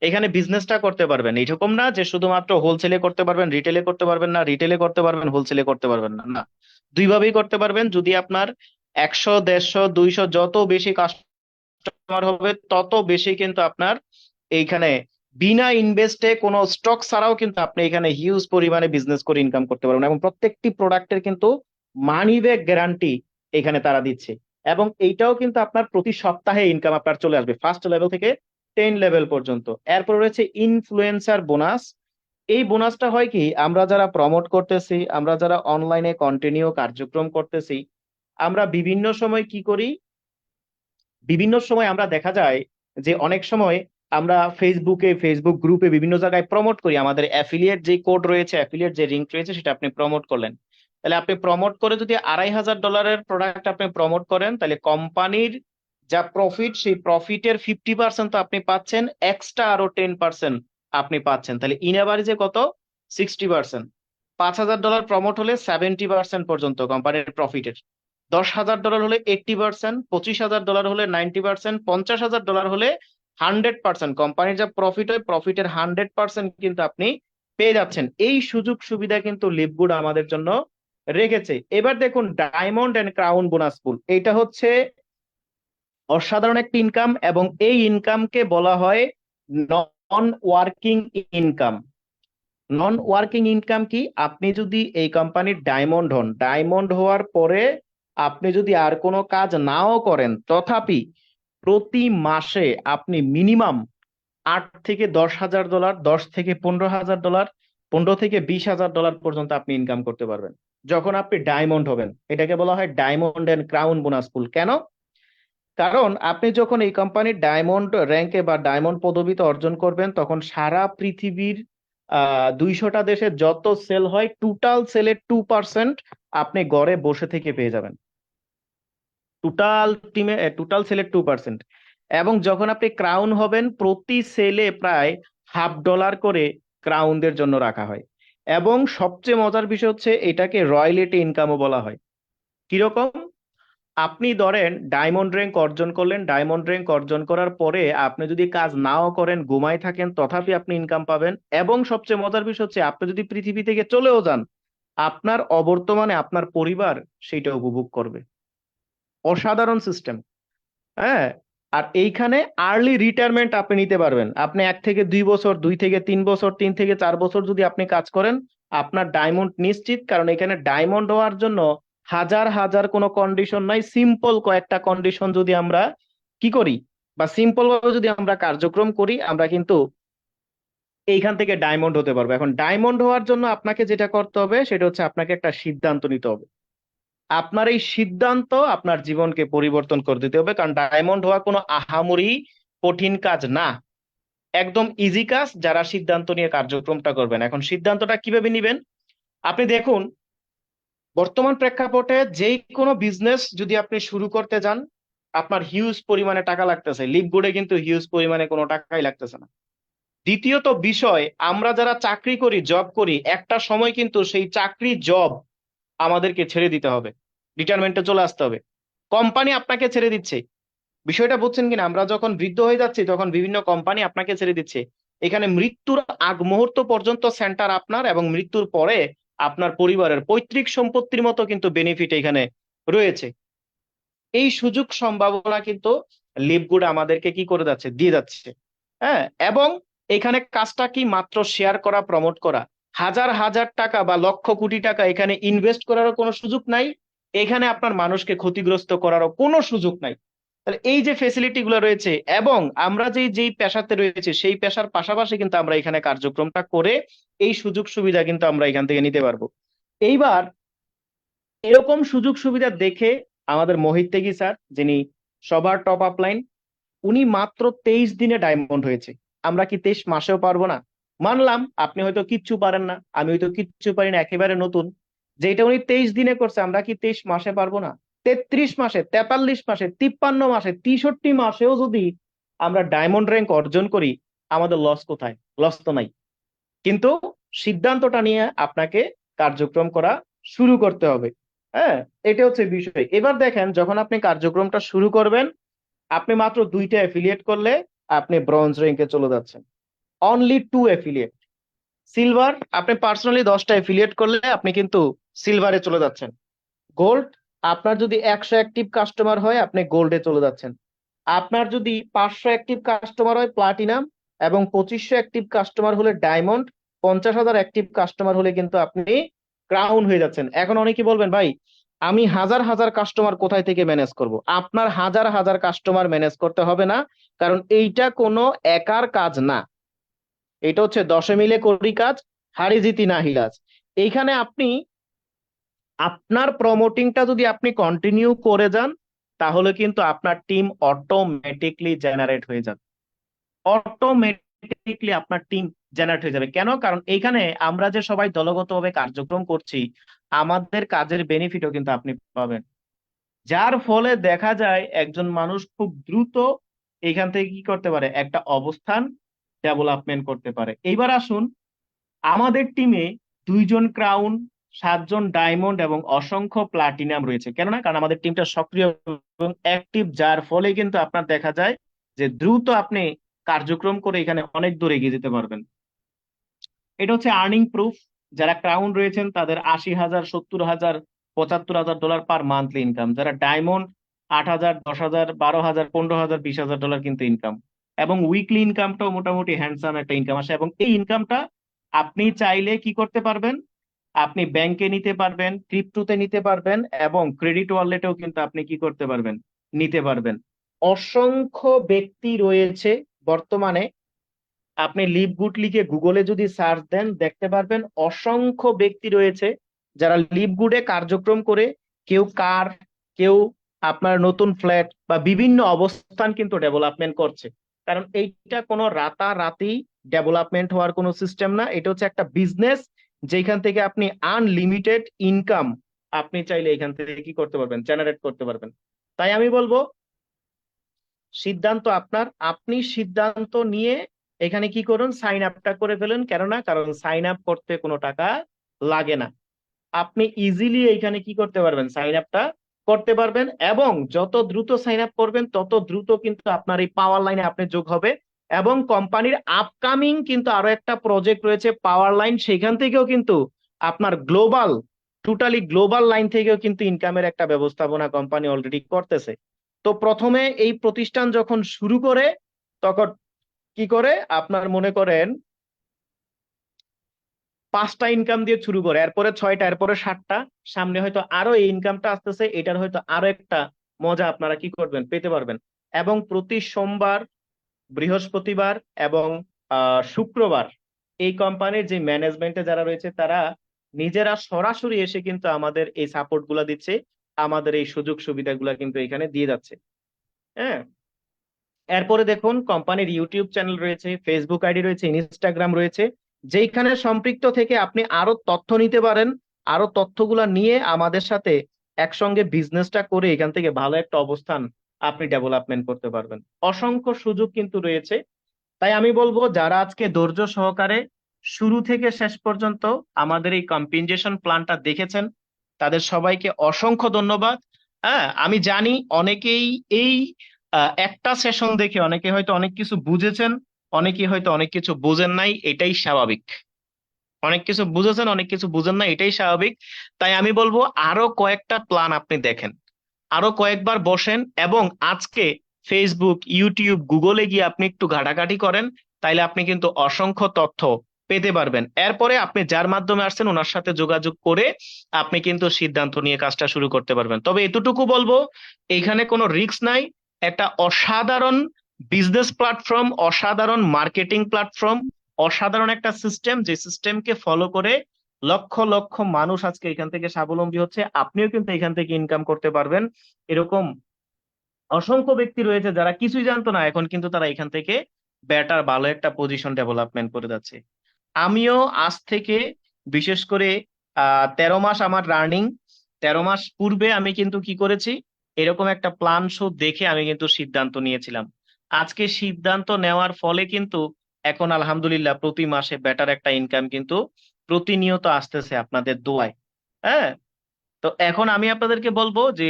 এখানে বিজনেসটা করতে পারবেন। এরকম না যে শুধুমাত্র হোলসেলে করতে পারবেন, রিটেলে করতে পারবেন না, রিটেলে করতে পারবেন, হোলসেলে করতে পারবেন না, না, দুইভাবেই করতে পারবেন। যদি আপনার 100, 150, 200 যত বেশি কাস্টমার কাস্টমার হবে তত বেশি কিন্তু আপনার এইখানে বিনা ইনভেস্টে কোনো স্টক ছাড়াও কিন্তু আপনি এখানে হিউজ পরিমাণে বিজনেস করে ইনকাম করতে পারবেন, এবং প্রত্যেকটি প্রোডাক্টের কিন্তু মানি ব্যাক গ্যারান্টি এখানে তারা দিচ্ছে। এবং এইটাও কিন্তু আপনার প্রতি সপ্তাহে ইনকাম আপনার চলে আসবে ফার্স্ট লেভেল থেকে 10 লেভেল পর্যন্ত। এরপর রয়েছে ইনফ্লুয়েন্সার বোনাস। এই বোনাসটা হয় কি, আমরা যারা প্রমোট করতেছি, আমরা যারা অনলাইনে কন্টিনিউ কার্যক্রম করতেছি, আমরা বিভিন্ন সময় কি করি, বিভিন্ন সময় আমরা দেখা যায় যে অনেক সময় আমরা ফেসবুক গ্রুপে বিভিন্ন জায়গায় প্রমোট করি আমাদের অ্যাফিলিয়েট যে কোড রয়েছে, অ্যাফিলিয়েট যে লিঙ্ক রয়েছে, সেটা আপনি প্রমোট করলেন। তাহলে আপনি প্রমোট করে যদি $2500 প্রোডাক্ট আপনি প্রমোট করেন, তাহলে কোম্পানির যা প্রফিট, সেই প্রফিটের 50% তো আপনি পাচ্ছেন, এক্সট্রা আরো 10% আপনি পাচ্ছেন। তাহলে ইন এভারেজে কত? 60%। $5000 প্রমোট হলে 70% পর্যন্ত কোম্পানির প্রফিটের, $10,000 হলে 80%, $25,000 হলে 90%, $50,000 হলে 100%। কোম্পানির যা প্রফিট হয়, প্রফিটের 100% কিন্তু আপনি পেয়ে যাচ্ছেন। এই সুযোগ সুবিধা কিন্তু লিভগুড আমাদের জন্য রেখেছে। এবার দেখুন ডায়মন্ড এন্ড ক্রাউন বোনাস পুল, এইটা হচ্ছে অসাধারণ একটি ইনকাম, এবং এই ইনকামকে বলা হয় নন ওয়ার্কিং ইনকাম। নন ওয়ার্কিং ইনকাম কি? আপনি যদি এই কোম্পানির ডায়মন্ড হন, ডায়মন্ড হওয়ার পরে আপনি যদি আর কোনো কাজ নাও করেন, তথাপি প্রতি মাসে আপনি মিনিমাম $8,000 থেকে $10,000, $10,000 থেকে $15,000, $15,000 থেকে $20,000 পর্যন্ত আপনি ইনকাম করতে পারবেন যখন আপনি ডায়মন্ড হবেন। এটাকে বলা হয় ডায়মন্ড এন্ড ক্রাউন বোনাস পুল। কেন? কারণ আপনি যখন এই কোম্পানির ডায়মন্ড র্যাঙ্কে বা ডায়মন্ড পদবিতে অর্জন করবেন, তখন সারা পৃথিবীর 200টা দেশে যত সেল হয়, টোটাল সেলের 2% আপনি ঘরে বসে থেকে পেয়ে যাবেন। টোটাল সেলের 2%। এবং যখন আপনি ক্রাউন হবেন, প্রতি সেলে প্রায় $50 করে ক্রাউনদের জন্য রাখা হয়। এবং সবচেয়ে মজার বিষয় হচ্ছে, এটাকে রয়্যালিটি ইনকামও বলা হয়। কিরকম? আপনি ধরেন ডায়মন্ড র্যাঙ্ক অর্জন করলেন, ডায়মন্ড র্যাঙ্ক অর্জন করার পরে আপনি যদি কাজ নাও করেন, ঘুমায় থাকেন, তথাপি আপনি ইনকাম পাবেন। এবং সবচেয়ে মজার বিষয় হচ্ছে, আপনি যদি পৃথিবী থেকে চলেও যান, আপনার অবর্তমানে আপনার পরিবার সেইটা উপভোগ করবে। অসাধারণ সিস্টেম। হ্যাঁ। আর এইখানে আর্লি রিটায়ারমেন্ট আপনি নিতে পারবেন। আপনি 1 থেকে 2 বছর, 2 থেকে 3 বছর, 3 থেকে 4 বছর যদি আপনি কাজ করেন, আপনার ডায়মন্ড নিশ্চিত। কারণ এখানে ডায়মন্ড হওয়ার জন্য হাজার হাজার কোনো কন্ডিশন নাই, সিম্পল কয়েকটা কন্ডিশন যদি আমরা কি করি, বা সিম্পল ভাবে যদি আমরা কার্যক্রম করি, আমরা কিন্তু এইখান থেকে ডায়মন্ড হতে পারবো। এখন ডায়মন্ড হওয়ার জন্য আপনাকে যেটা করতে হবে, সেটা হচ্ছে আপনাকে একটা সিদ্ধান্ত নিতে হবে। আপনার এই সিদ্ধান্ত আপনার জীবনকে পরিবর্তন করে দিতে হবে। কারণ ডায়মন্ড হওয়া কোনো আহামরি কঠিন কাজ না, একদম ইজি কাজ, যারা সিদ্ধান্ত নিয়ে কার্যক্রমটা করবেন। এখন সিদ্ধান্তটা কিভাবে নিবেন? আপনি দেখুন, বর্তমান প্রেক্ষাপটে যেই কোনো বিজনেস যদি আপনি শুরু করতে যান, আপনার হিউজ পরিমাণে টাকা লাগতেছে। লিভগুডে কিন্তু হিউজ পরিমাণে কোনো টাকাই লাগতেছে না। দ্বিতীয়ত বিষয়, আমরা যারা চাকরি করি, জব করি, একটা সময় কিন্তু সেই চাকরি জব আমাদেরকে ছেড়ে দিতে হবে, রিটায়ারমেন্টে চলে আসতে হবে। কোম্পানি আপনাকে ছেড়ে দিচ্ছে, বিষয়টা বুঝছেন কিনা? আমরা যখন বৃদ্ধ হয়ে যাচ্ছি, তখন বিভিন্ন কোম্পানি আপনাকে ছেড়ে দিচ্ছে। এখানে মৃত্যুর আগ মুহূর্ত পর্যন্ত সেন্টার আপনার, এবং মৃত্যুর পরে আপনার পরিবারের পৈতৃক সম্পত্তির মতো কিন্তু বেনিফিট এখানে রয়েছে। এই সুযোগ সম্ভাবনা কিন্তু লিভগুড আমাদেরকে কি করে যাচ্ছে, দিয়ে যাচ্ছে। হ্যাঁ। এবং এখানে কাজটা কি, মাত্র শেয়ার করা, প্রমোট করা। হাজার হাজার টাকা বা লক্ষ কোটি টাকা এখানে ইনভেস্ট করারও কোনো সুযোগ নাই, এখানে আপনার মানুষকে ক্ষতিগ্রস্ত করারও কোনো সুযোগ নাই। তাহলে এই যে ফেসিলিটি গুলো রয়েছে, এবং আমরা যেই পেশাতে রয়েছে, সেই পেশার পাশাপাশি কিন্তু আমরা এখানে কার্যক্রমটা করে এই সুযোগ সুবিধা কিন্তু আমরা এখান থেকে নিতে পারবো। এইবার এরকম সুযোগ সুবিধা দেখে আমাদের মোহিত ত্যাগী স্যার, যিনি সবার টপ আপ লাইন, উনি মাত্র 23 দিনে ডায়মন্ড হয়েছে। আমরা কি 23 মাসেও পারবো না? মানলাম আপনি হয়তো কিচ্ছু পারেন না, আমি হয়তো কিচ্ছু পারি না, একেবারে নতুন। যেটা উনি 23 দিনে করছে, আমরা কি 23 মাসে পারবো না? 33 মাসে, 43 মাসে, 53 মাসে, 63 মাসেও যদি আমরা ডায়মন্ড র্যাঙ্ক অর্জন করি, আমাদের লস কোথায়? লস তো নাই। কিন্তু সিদ্ধান্তটা নিয়ে আপনাকে কার্যক্রম করা শুরু করতে হবে। হ্যাঁ, এটা হচ্ছে বিষয়। এবার দেখেন, যখন আপনি কার্যক্রমটা শুরু করবেন, আপনি মাত্র 2টা অ্যাফিলিয়েট করলে আপনি ব্রোঞ্জ র্যাঙ্কে চলে যাচ্ছেন। Only 2 affiliate. সিলভার, আপনি পার্সোনালি 10টা অ্যাফিলিয়েট করলে আপনি কিন্তু সিলভারে চলে যাচ্ছেন। গোল্ড, আপনার যদি 100 অ্যাক্টিভ কাস্টমার হয়, আপনি গোল্ডে চলে যাচ্ছেন। আপনার যদি 500 অ্যাক্টিভ কাস্টমার হয় প্লাটিনাম, এবং 2500 অ্যাক্টিভ কাস্টমার হলে ডায়মন্ড, 50,000 অ্যাক্টিভ কাস্টমার হলে কিন্তু আপনি ক্রাউন হয়ে যাচ্ছেন। এখন অনেকে বলবেন, ভাই আমি হাজার হাজার কাস্টমার কোথায় থেকে ম্যানেজ করব? আপনার হাজার হাজার কাস্টমার ম্যানেজ করতে হবে না, কারণ এইটা কোনো একার কাজ না। এটা হচ্ছে দশে মিলে করি কাজ, হারি জিতি না হিলাজ। এইখানে আপনি আপনার প্রমোটিংটা যদি আপনি কন্টিনিউ করে যান, তাহলে কিন্তু আপনার টিম অটোমেটিকলি জেনারেট হয়ে যাবে। অটোমেটিকলি আপনার টিম জেনারেট হয়ে যাবে। কেন? কারণ এইখানে আমরা যে সবাই দলগতভাবে কার্যক্রম করছি, আমাদের কাজের বেনিফিটও কিন্তু আপনি পাবেন, যার ফলে দেখা যায় একজন মানুষ খুব দ্রুত এখান থেকে কি করতে পারে, একটা অবস্থান ডেভেলপমেন্ট করতে পারে। এইবার আসুন, আমাদের টিমে 2জন ক্রাউন, 7জন ডায়মন্ড এবং অসংখ্য প্লাটিনাম রয়েছে। কেননা কারণ আমাদের টিমটা সক্রিয় এবং অ্যাক্টিভ, যার ফলে কিন্তু আপনার দেখা যায় যে দ্রুত আপনি কার্যক্রম করে এখানে অনেক দূর এগিয়ে যেতে পারবেন। এটা হচ্ছে আর্নিং প্রুফ। যারা ক্রাউন রয়েছেন তাদের 80,000, 70,000, $75,000 পার মান্থলি ইনকাম। যারা ডায়মন্ড 8,000, 10,000, 12,000, 15,000, $20,000 কিন্তু ইনকাম। এবং উইকলি ইনকামটাও মোটামুটি হ্যান্ডসাম একটা ইনকাম আসে, এবং এই ইনকামটা আপনি চাইলে কি করতে পারবেন, আপনি ব্যাংকে নিতে পারবেন, ক্রিপ্টোতে নিতে পারবেন, এবং ক্রেডিট ওয়ালেটেও কিন্তু আপনি কি করতে পারবেন, নিতে পারবেন। অসংখ্য ব্যক্তি রয়েছে বর্তমানে, আপনি লিভগুড লিখে গুগলে যদি সার্চ দেন দেখতে পারবেন অসংখ্য ব্যক্তি রয়েছে যারা লিভগুডে কার্যক্রম করে কেউ কার, কেউ আপনার নতুন ফ্ল্যাট বা বিভিন্ন অবস্থান কিন্তু ডেভেলপমেন্ট করছে। কারণ এইটা কোনো রাতারাতি ডেভেলপমেন্ট হওয়ার কোনো সিস্টেম না, এটা হচ্ছে একটা বিজনেস যেখান থেকে আপনি আনলিমিটেড ইনকাম আপনি চাইলে এখান থেকে কি করতে পারবেন, জেনারেট করতে পারবেন। তাই আমি বলবো সিদ্ধান্ত আপনার, আপনি সিদ্ধান্ত নিয়ে এখানে কি করুন, সাইন আপটা করে ফেলুন। কেননা কারণ সাইন আপ করতে কোনো টাকা লাগে না, আপনি ইজিলি এখানে কি করতে পারবেন, সাইন আপটা করতে পারবেন। এবং যত দ্রুত সাইন আপ করবেন তত দ্রুত কিন্তু আপনার এই পাওয়ার লাইনে আপনি যোগ হবে। এবং কোম্পানির আপকামিং কিন্তু আরো একটা প্রজেক্ট রয়েছে পাওয়ার লাইন, সেখান থেকেও কিন্তু আপনার গ্লোবাল, টোটালি গ্লোবাল লাইন থেকেও কিন্তু ইনকামের একটা ব্যবস্থাপনা কোম্পানি অলরেডি করতেছে। তো প্রথমে এই প্রতিষ্ঠান যখন শুরু করে তখন কি করে, আপনার মনে করেন 5টা ইনকাম দিয়ে শুরু করে, এরপরে 6টা, এরপরে 7টা, সামনে হয়তো আরো এই ইনকামটা আসতেছে, এটার হয়তো আরো একটা মজা আপনারা কি করবেন, পেতে পারবেন। এবং প্রতি সোমবার, বৃহস্পতিবার এবং শুক্রবার এই কোম্পানির যে ম্যানেজমেন্টে যারা রয়েছে তারা নিজেরা সরাসরি এসে কিন্তু আমাদের এই সাপোর্ট গুলা দিচ্ছে, আমাদের এই সুযোগ সুবিধাগুলা কিন্তু এখানে দিয়ে যাচ্ছে। হ্যাঁ, এরপরে দেখুন কোম্পানির ইউটিউব চ্যানেল রয়েছে, ফেসবুক আইডি রয়েছে, ইনস্টাগ্রাম রয়েছে, যেখানে সম্পৃক্ত থেকে আপনি আরো তথ্য নিতে পারেন। আরো তথ্যগুলা নিয়ে আমাদের সাথে একসঙ্গে বিজনেসটা করে এখান থেকে ভালো একটা অবস্থান আপনি ডেভেলপমেন্ট করতে পারবেন। অসংখ্য সুযোগ কিন্তু রয়েছে। তাই আমি বলবো যারা আজকে ধৈর্য সহকারে শুরু থেকে শেষ পর্যন্ত আমাদের এই কম্পেনসেশন প্ল্যানটা দেখেছেন, তাদের সবাইকে অসংখ্য ধন্যবাদ। হ্যাঁ, আমি জানি অনেকেই এই একটা সেশন দেখে অনেকে হয়তো অনেক কিছু বুঝেছেন, অনেকে হয়তো অনেক কিছু বুঝেন নাই, এটাই স্বাভাবিক। অনেক কিছু বুঝেছেন, অনেক কিছু বুঝেন না, এটাই স্বাভাবিক। তাই আমি বলবো আরো কয়েকটা প্ল্যান আপনি দেখেন, আরো কয়েকবার বসেন, এবং আজকে ফেসবুক, ইউটিউব, গুগলে গিয়ে আপনি একটু ঘাটাঘাটি করেন, তাইলে আপনি কিন্তু অসংখ্য তথ্য পেতে পারবেন। এরপরে আপনি যার মাধ্যমে আসছেন ওনার সাথে যোগাযোগ করে আপনি কিন্তু সিদ্ধান্ত নিয়ে কাজটা শুরু করতে পারবেন। তবে এতটুকু বলবো, এখানে কোনো রিস্ক নাই। একটা অসাধারণ বিজনেস প্ল্যাটফর্ম, অসাধারণ মার্কেটিং প্ল্যাটফর্ম, অসাধারণ একটা সিস্টেম, যে সিস্টেমকে ফলো করে লক্ষ লক্ষ মানুষ আজকে এখান থেকে স্বাবলম্বী হচ্ছে। আপনিও কিন্তু এখান থেকে ইনকাম করতে পারবেন। এরকম অসংখ্য ব্যক্তি রয়েছে যারা কিছুই জানতো না, এখন কিন্তু তারা এখান থেকে বেটার ভালো একটা পজিশন ডেভেলপমেন্ট করে যাচ্ছে। আমিও আজ থেকে বিশেষ করে 13 মাস আমার রানিং, 13 মাস পূর্বে আমি কিন্তু কি করেছি, এরকম একটা প্ল্যান শো দেখে আমি কিন্তু সিদ্ধান্ত নিয়েছিলাম। আজকে সিদ্ধান্ত নেওয়ার ফলে কিন্তু এখন আলহামদুলিল্লাহ প্রতি মাসে বেটার একটা ইনকাম কিন্তু প্রতিনিয়ত আসতেছে আপনাদের দোয়ায়। হ্যাঁ, তো এখন আমি আপনাদেরকে বলবো যে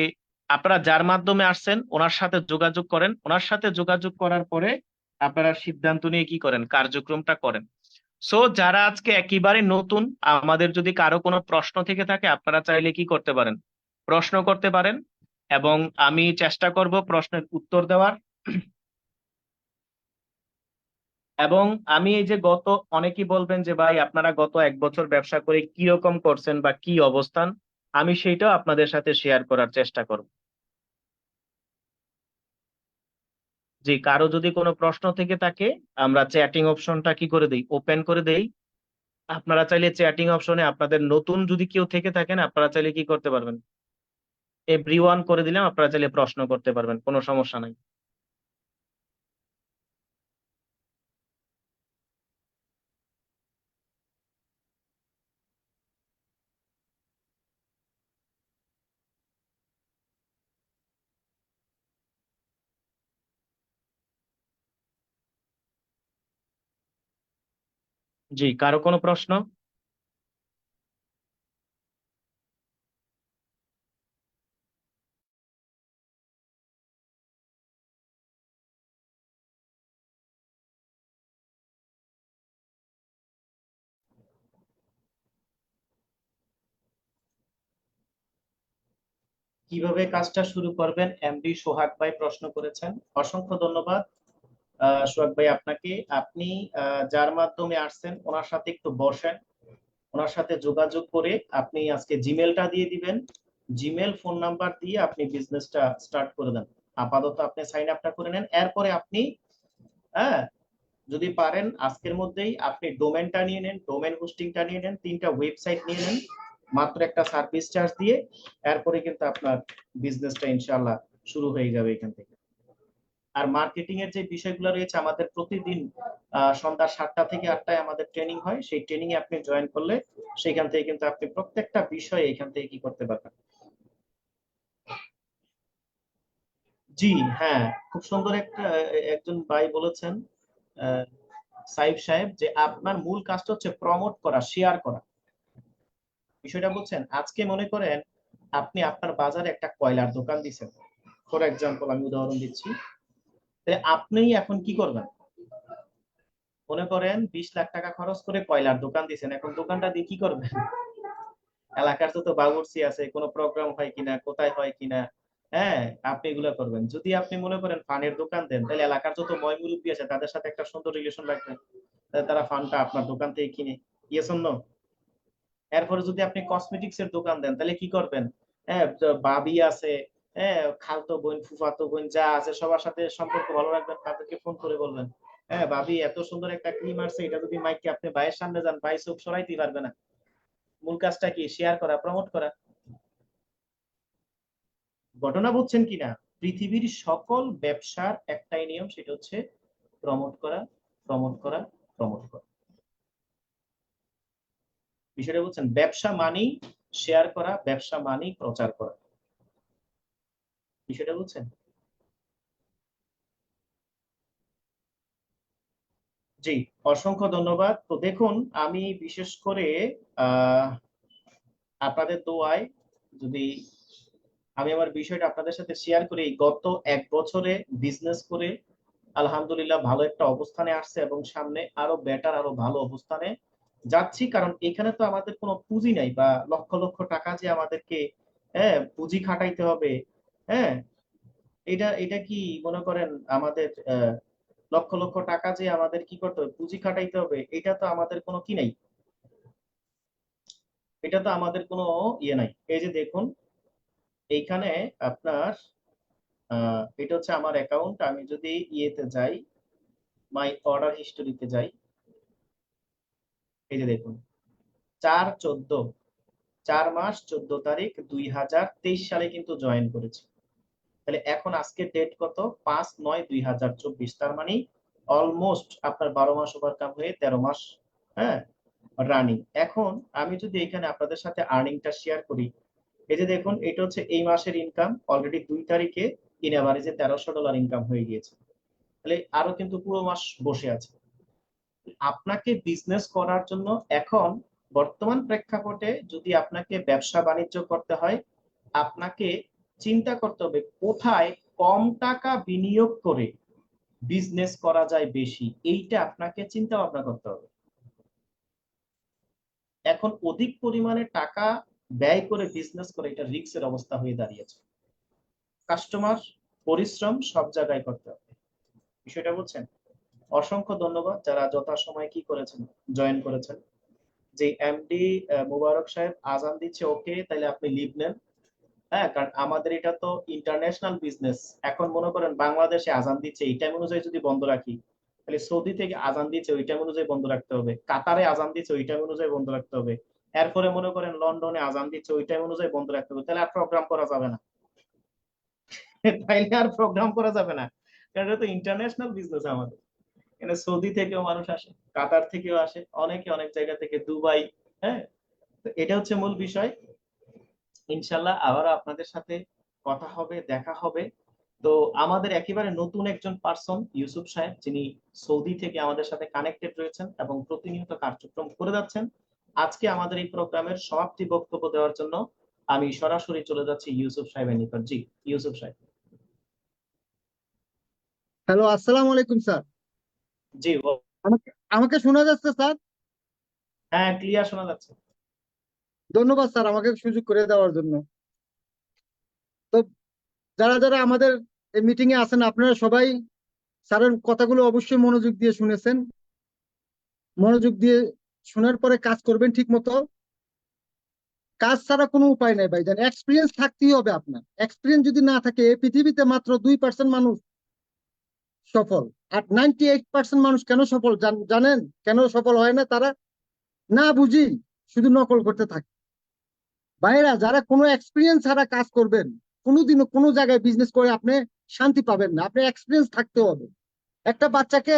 আপনারা যার মাধ্যমে আসছেন ওনার সাথে যোগাযোগ করেন, ওনার সাথে যোগাযোগ করার পরে আপনারা সিদ্ধান্ত নিয়ে কি করেন, কার্যক্রমটা করেন। সো যারা আজকে একেবারে নতুন, আমাদের যদি কারো কোনো প্রশ্ন থেকে থাকে আপনারা চাইলে কি করতে পারেন, প্রশ্ন করতে পারেন, এবং আমি চেষ্টা করব প্রশ্নের উত্তর দেওয়ার। এবং আমি এই যে অনেকেই বলবেন যে ভাই আপনারা গত 1 বছর ব্যবসা করে কি রকম করছেন বা কি অবস্থান, আমি সেইটাও আপনাদের সাথে শেয়ার করার চেষ্টা করব। যে কারো যদি কোনো প্রশ্ন থেকে থাকে, আমরা চ্যাটিং অপশনটা কি করে দেই, ওপেন করে দেই। আপনারা চাইলে চ্যাটিং অপশনে আপনাদের নতুন যদি কেউ থেকে থাকেন, আপনারা চাইলে কি করতে পারবেন, এভরিওয়ান করে দিলাম, আপনারা চাইলে প্রশ্ন করতে পারবেন, কোনো সমস্যা নাই। জি, কারো কোনো প্রশ্ন? কিভাবে কাজটা শুরু করবেন এমডি সোহাগ ভাই প্রশ্ন করেছেন, অসংখ্য ধন্যবাদ সোহাগ ভাই আপনাকে। আপনি যার মাধ্যমে আসছেন ওনার সাথে একটু বসেন, ওনার সাথে যোগাযোগ করে আপনি আজকে জিমেলটা দিয়ে দিবেন, জিমেল ফোন নাম্বার দিয়ে আপনি বিজনেসটা স্টার্ট করে দেন। আপাতত আপনি সাইন আপটা করে নেন, এরপরে আপনি হ্যাঁ যদি পারেন আজকের মধ্যেই আপনি ডোমেনটা নিয়ে নেন, ডোমেন হোস্টিংটা নিয়ে নেন, 3টা ওয়েবসাইট নিয়ে নেন, মাত্র একটা সার্ভিস চার্জ দিয়ে। এরপরে কিন্তু আপনার বিজনেসটা ইনশাআল্লাহ শুরু হয়ে যাবে এখান থেকে। আর মার্কেটিং এর যে বিষয়গুলো রয়েছে, আমাদের প্রতিদিন সন্ধ্যা 7টা থেকে 8টায় আমাদের ট্রেনিং হয়, সেই ট্রেনিং এ আপনি জয়েন করলে সেখান থেকে কিন্তু আপনি প্রত্যেকটা বিষয়ে এখান থেকে কি করতে পারবেন। জি হ্যাঁ, খুব সুন্দর একটা একজন ভাই বলেছেন সাইফ সাহেব, যে আপনার মূল কাজটা হচ্ছে প্রমোট করা, শেয়ার করা। বিষয়টা বুঝছেন? আজকে মনে করেন আপনি আপনার বাজারে একটা কয়লার দোকান দিচ্ছেন, ফর এক্সাম্পল আমি উদাহরণ দিচ্ছি, আপনি এখন কি করবেন? মনে করেন 20 লাখ টাকা খরচ করে কয়লার দোকান দিচ্ছেন, এখন দোকানটা দিয়ে কি করবেন? এলাকার তো বাবুর্চি আছে, কোনো প্রোগ্রাম হয় কিনা, কোথায় হয় কিনা, হ্যাঁ আপনি এগুলো করবেন। যদি আপনি মনে করেন ফানের দোকান দেন, তাহলে এলাকার যত ময় মুরব্বী আছে তাদের সাথে একটা সুন্দর রিলেশন রাখবেন, তারা ফানটা আপনার দোকান থেকে কিনে। Yes or no? এরপরে যদি আপনি কসমেটিক্স এর দোকান দেন, তাহলে কি করবেন? হ্যাঁ, ভাবি আছে, হ্যাঁ খালতো বোন ফুফাতো বোন যা আছে সবার সাথে সম্পর্ক ভালো রাখবেন, তাদেরকে ফোন করে বলবেন, হ্যাঁ ভাবি এত সুন্দর একটা ক্রিম আসছে, এটা যদি মাইকে আপনি ভাইয়ের সামনে যান, ভাই চোখ সরাইতে পারবে না। মূল কাজটা কি? শেয়ার করা, প্রমোট করা। ঘটনা বুঝছেন কিনা? পৃথিবীর সকল ব্যবসার একটাই নিয়ম, সেটা হচ্ছে প্রমোট করা, প্রমোট করা, প্রমোট করা। বিষয়টা বুঝছেন? ব্যবসা মানেই শেয়ার করা, ব্যবসা মানেই প্রচার করা। বিষয়টা বুঝছেন? জি, অসংখ্য ধন্যবাদ। তো দেখুন, আমি বিশেষ করে আহ আপনাদের দোয়ায়, যদি আমি আমার বিষয়টা আপনাদের সাথে শেয়ার করি, গত 1 বছরে বিজনেস করে আলহামদুলিল্লাহ ভালো একটা অবস্থানে আসছে এবং সামনে আরো বেটার, আরো ভালো অবস্থানে যাচ্ছি। কারণ এখানে তো আমাদের কোনো পুঁজি নাই, বা লক্ষ লক্ষ টাকা যে আমাদেরকে পুঁজি খাটাইতে হবে, হ্যাঁ এটা এটা কি মনে করেন আমাদের লক্ষ লক্ষ টাকা যে আমাদের কি করতে হবে, পুঁজি খাটাইতে হবে, এটা তো আমাদের কোনো কি নাই, এটা তো আমাদের কোনো ইয়ে নাই। এই যে দেখুন এইখানে আপনার এটা হচ্ছে আমার অ্যাকাউন্ট। আমি যদি ইয়েতে যাই, মাই অর্ডার হিস্টোরিতে যাই, এই যে দেখুন 4/14, 4 মাস 14 তারিখ 2023 সালে কিন্তু জয়েন করেছি। তাহলে এখন আজকে ডেট কত? 5/9/2024, তার মানে অলমোস্ট আপনার 12 মাস ওভারকাম হয়ে 13 মাস হ্যাঁ রানিং। এখন আমি যদি এখানে আপনাদের সাথে আর্নিংটা শেয়ার করি, এই যে দেখুন এটা হচ্ছে এই মাসের ইনকাম, অলরেডি 2 তারিখে ইন এভারেজে $1300 ইনকাম হয়ে গিয়েছে। তাহলে আরো কিন্তু পুরো মাস বসে আছে। আপনাকে বিজনেস করার জন্য এখন বর্তমান প্রেক্ষাপটে যদি আপনাকে ব্যবসা বাণিজ্য করতে হয়, আপনাকে চিন্তা করতে হবে কোথায় কম টাকা বিনিয়োগ করে বিজনেস করা যায় বেশি, এইটা আপনাকে চিন্তা ভাবনা করতে হবে। এখন অধিক পরিমাণে টাকা ব্যয় করে বিজনেস করে এটা রিস্কের অবস্থা হয়ে দাঁড়িয়েছে। কাস্টমার, পরিশ্রম সব জায়গায় করতে হবে। বিষয়টা বুঝছেন? অসংখ্য ধন্যবাদ যারা যথাসময়ে কি করেছেন, জয়েন করেছেন। যে এমডি মুবারক সাহেব আজান দিচ্ছে, ওকে, তাহলে আপনি লিভ নেন। হ্যাঁ, কারণ আমাদের এটা তো ইন্টারন্যাশনাল বিজনেস। এখন মনে করেন বাংলাদেশে আজান দিচ্ছে, এই টাইম অনুযায়ী যদি বন্ধ রাখি, তাহলে সৌদি থেকে আজান দিচ্ছে ওই টাইম অনুযায়ী বন্ধ রাখতে হবে, কাতারে আজান দিচ্ছে ওই টাইম অনুযায়ী বন্ধ রাখতে হবে, এরপরে মনে করেন লন্ডনে আজান দিচ্ছে ওই টাইম অনুযায়ী বন্ধ রাখতে হবে, তাহলে আর প্রোগ্রাম করা যাবে না। তাইলে আর প্রোগ্রাম করা যাবে না, কারণ এটা তো ইন্টারন্যাশনাল বিজনেস আমাদের। এখানে সৌদি থেকেও মানুষ আসে, কাতার থেকেও আসে, অনেকে অনেক জায়গা থেকে, দুবাই। হ্যাঁ, তো এটা হচ্ছে মূল বিষয়। ইনশাল্লাহ আবারও আপনাদের সাথে কথা হবে, দেখা হবে। তো আমাদের একেবারে নতুন একজন পার্সন ইউসুফ সাহেব, যিনি সৌদি থেকে আমাদের সাথে কানেক্টেড রয়েছেন এবং প্রতিনিয়ত কার্যক্রম করে যাচ্ছেন। আজকে আমাদের এই প্রোগ্রামের সমাপ্তি বক্তব্য দেওয়ার জন্য আমি সরাসরি চলে যাচ্ছি ইউসুফ সাহেবের নিকট। জি, ইউসুফ সাহেব। হ্যালো, আসসালামু আলাইকুম স্যার। জি, আমাকে আমাকে শোনা যাচ্ছে স্যার? হ্যাঁ, ক্লিয়ার শোনা যাচ্ছে। ধন্যবাদ স্যার আমাকে সুযোগ করে দেওয়ার জন্য। তো যারা যারা আমাদের এই মিটিং এ আছেন, আপনারা সবাই স্যারের কথাগুলো অবশ্যই মনোযোগ দিয়ে শুনেছেন। মনোযোগ দিয়ে শোনার পরে কাজ করবেন ঠিক মতো। কাজ ছাড়া কোনো উপায় নাই ভাইজান, এক্সপিরিয়েন্স থাকতেই হবে আপনার। এক্সপিরিয়েন্স যদি না থাকে, এই পৃথিবীতে মাত্র 2% মানুষ সফল। আর 98% মানুষ কেন সফল জানেন? কেন সফল হয় না তারা? না বুঝি শুধু নকল করতে থাকে। ভাইরা, যারা কোনো এক্সপিরিয়েন্স ছাড়া কাজ করবেন, কোনোদিনও কোনো জায়গায় বিজনেস করে আপনি শান্তি পাবেন না। আপনার এক্সপিরিয়েন্স থাকতে হবে। একটা বাচ্চাকে,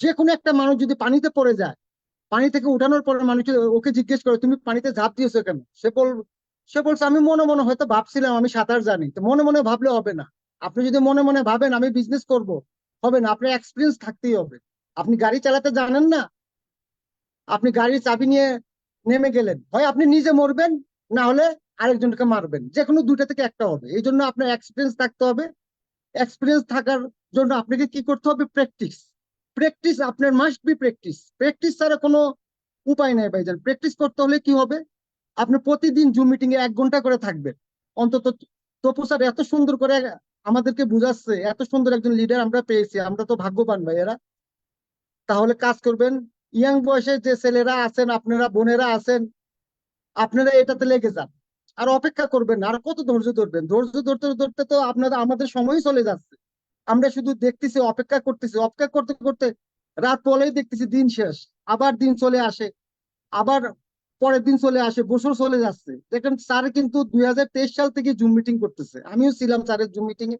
যে কোনো একটা মানুষ যদি পানিতে পড়ে যায়, পানি থেকে উঠানোর পরে মানুষ ওকে জিজ্ঞেস করে তুমি পানিতে ঝাঁপ দিয়েছো কেন, সে বলছে আমি মনে মনে হয়তো ভাবছিলাম আমি সাঁতার জানি। তো মনে মনে ভাবলে হবে না। আপনি যদি মনে মনে ভাবেন আমি বিজনেস করব, হবে না। আপনার এক্সপিরিয়েন্স থাকতেই হবে। আপনি গাড়ি চালাতে জানেন না, আপনি গাড়ির চাবি নিয়ে নেমে গেলেন, হয় আপনি নিজে মরবেন, না হলে আরেকজনকে মারবেন। যে কোনো দুইটা থেকে একটা হবে। এই জন্য আপনার এক্সপিরিয়েন্স থাকতে হবে। এক্সপিরিয়েন্স থাকার জন্য আপনাকে কি করতে হবে? প্র্যাকটিস। প্র্যাকটিস আপনার মাস্ট বি প্র্যাকটিস। প্র্যাকটিস ছাড়া কোনো উপায় নাই ভাইজান। প্র্যাকটিস করতে হলে কি হবে? আপনি প্রতিদিন জুম মিটিং এ 1 ঘন্টা করে থাকবেন অন্তত। তপু স্যার এত সুন্দর করে আমাদেরকে বুঝাচ্ছে, এত সুন্দর একজন লিডার আমরা পেয়েছি, আমরা তো ভাগ্যবান ভাইয়েরা। তাহলে কাজ করবেন। ইয়াং বয়সে যে ছেলেরা আছেন, আপনারা বোনেরা আছেন, আপনারা এটাতে লেগে যান। আর অপেক্ষা করবেন না। আর কত ধৈর্য ধরবেন? ধৈর্য ধরতে ধরতে তো আপনাদের আমাদের সময় চলে যাচ্ছে। আমরা শুধু দেখতেছি, অপেক্ষা করতেছি, অপেক্ষা করতে করতে রাত পরেই দেখতেছি দিন শেষ। আবার দিন চলে আসে, আবার পরের দিন চলে আসে, বছর চলে যাচ্ছে। দেখেন স্যার কিন্তু 2023 সাল থেকে জুম মিটিং করতেছে, আমিও ছিলাম স্যারের জুম মিটিং এ।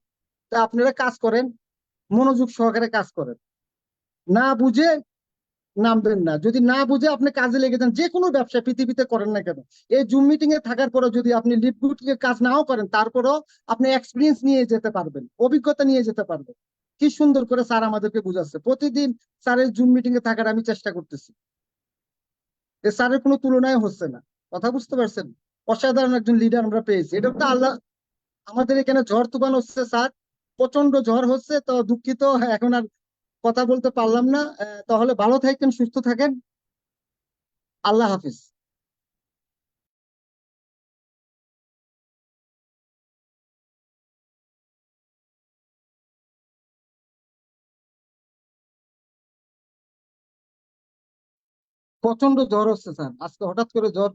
তা আপনারা কাজ করেন, মনোযোগ সহকারে কাজ করেন। না বুঝে নামবেন না। যদি না বুঝে আপনি কাজে লেগে যান, যে কোনো ব্যবসা পৃথিবীতে করেন না কেন, এই জুম মিটিং এ থাকার পরে যদি আপনি লিড গুড কাজ নাও করেন, তারপরেও আপনি এক্সপিরিয়েন্স নিয়ে যেতে পারবেন, অভিজ্ঞতা নিয়ে যেতে পারবেন। কি সুন্দর করে স্যার আমাদেরকে বুঝাচ্ছে। প্রতিদিন স্যারের জুম মিটিং এ থাকার আমি চেষ্টা করতেছি। এ স্যারের কোনো তুলনায় হচ্ছে না। কথা বুঝতে পারছেন? অসাধারণ একজন লিডার আমরা পেয়েছি। এটা তো আল্লাহ। আমাদের এখানে ঝড় তুফান হচ্ছে স্যার, প্রচন্ড ঝড় হচ্ছে। তো দুঃখিত, এখন আর কথা বলতে পারলাম না। তাহলে ভালো থাকেন, সুস্থ থাকেন। আল্লাহ হাফিজ। প্রচন্ড ঝড় হচ্ছে স্যার, আজকে হঠাৎ করে ঝড়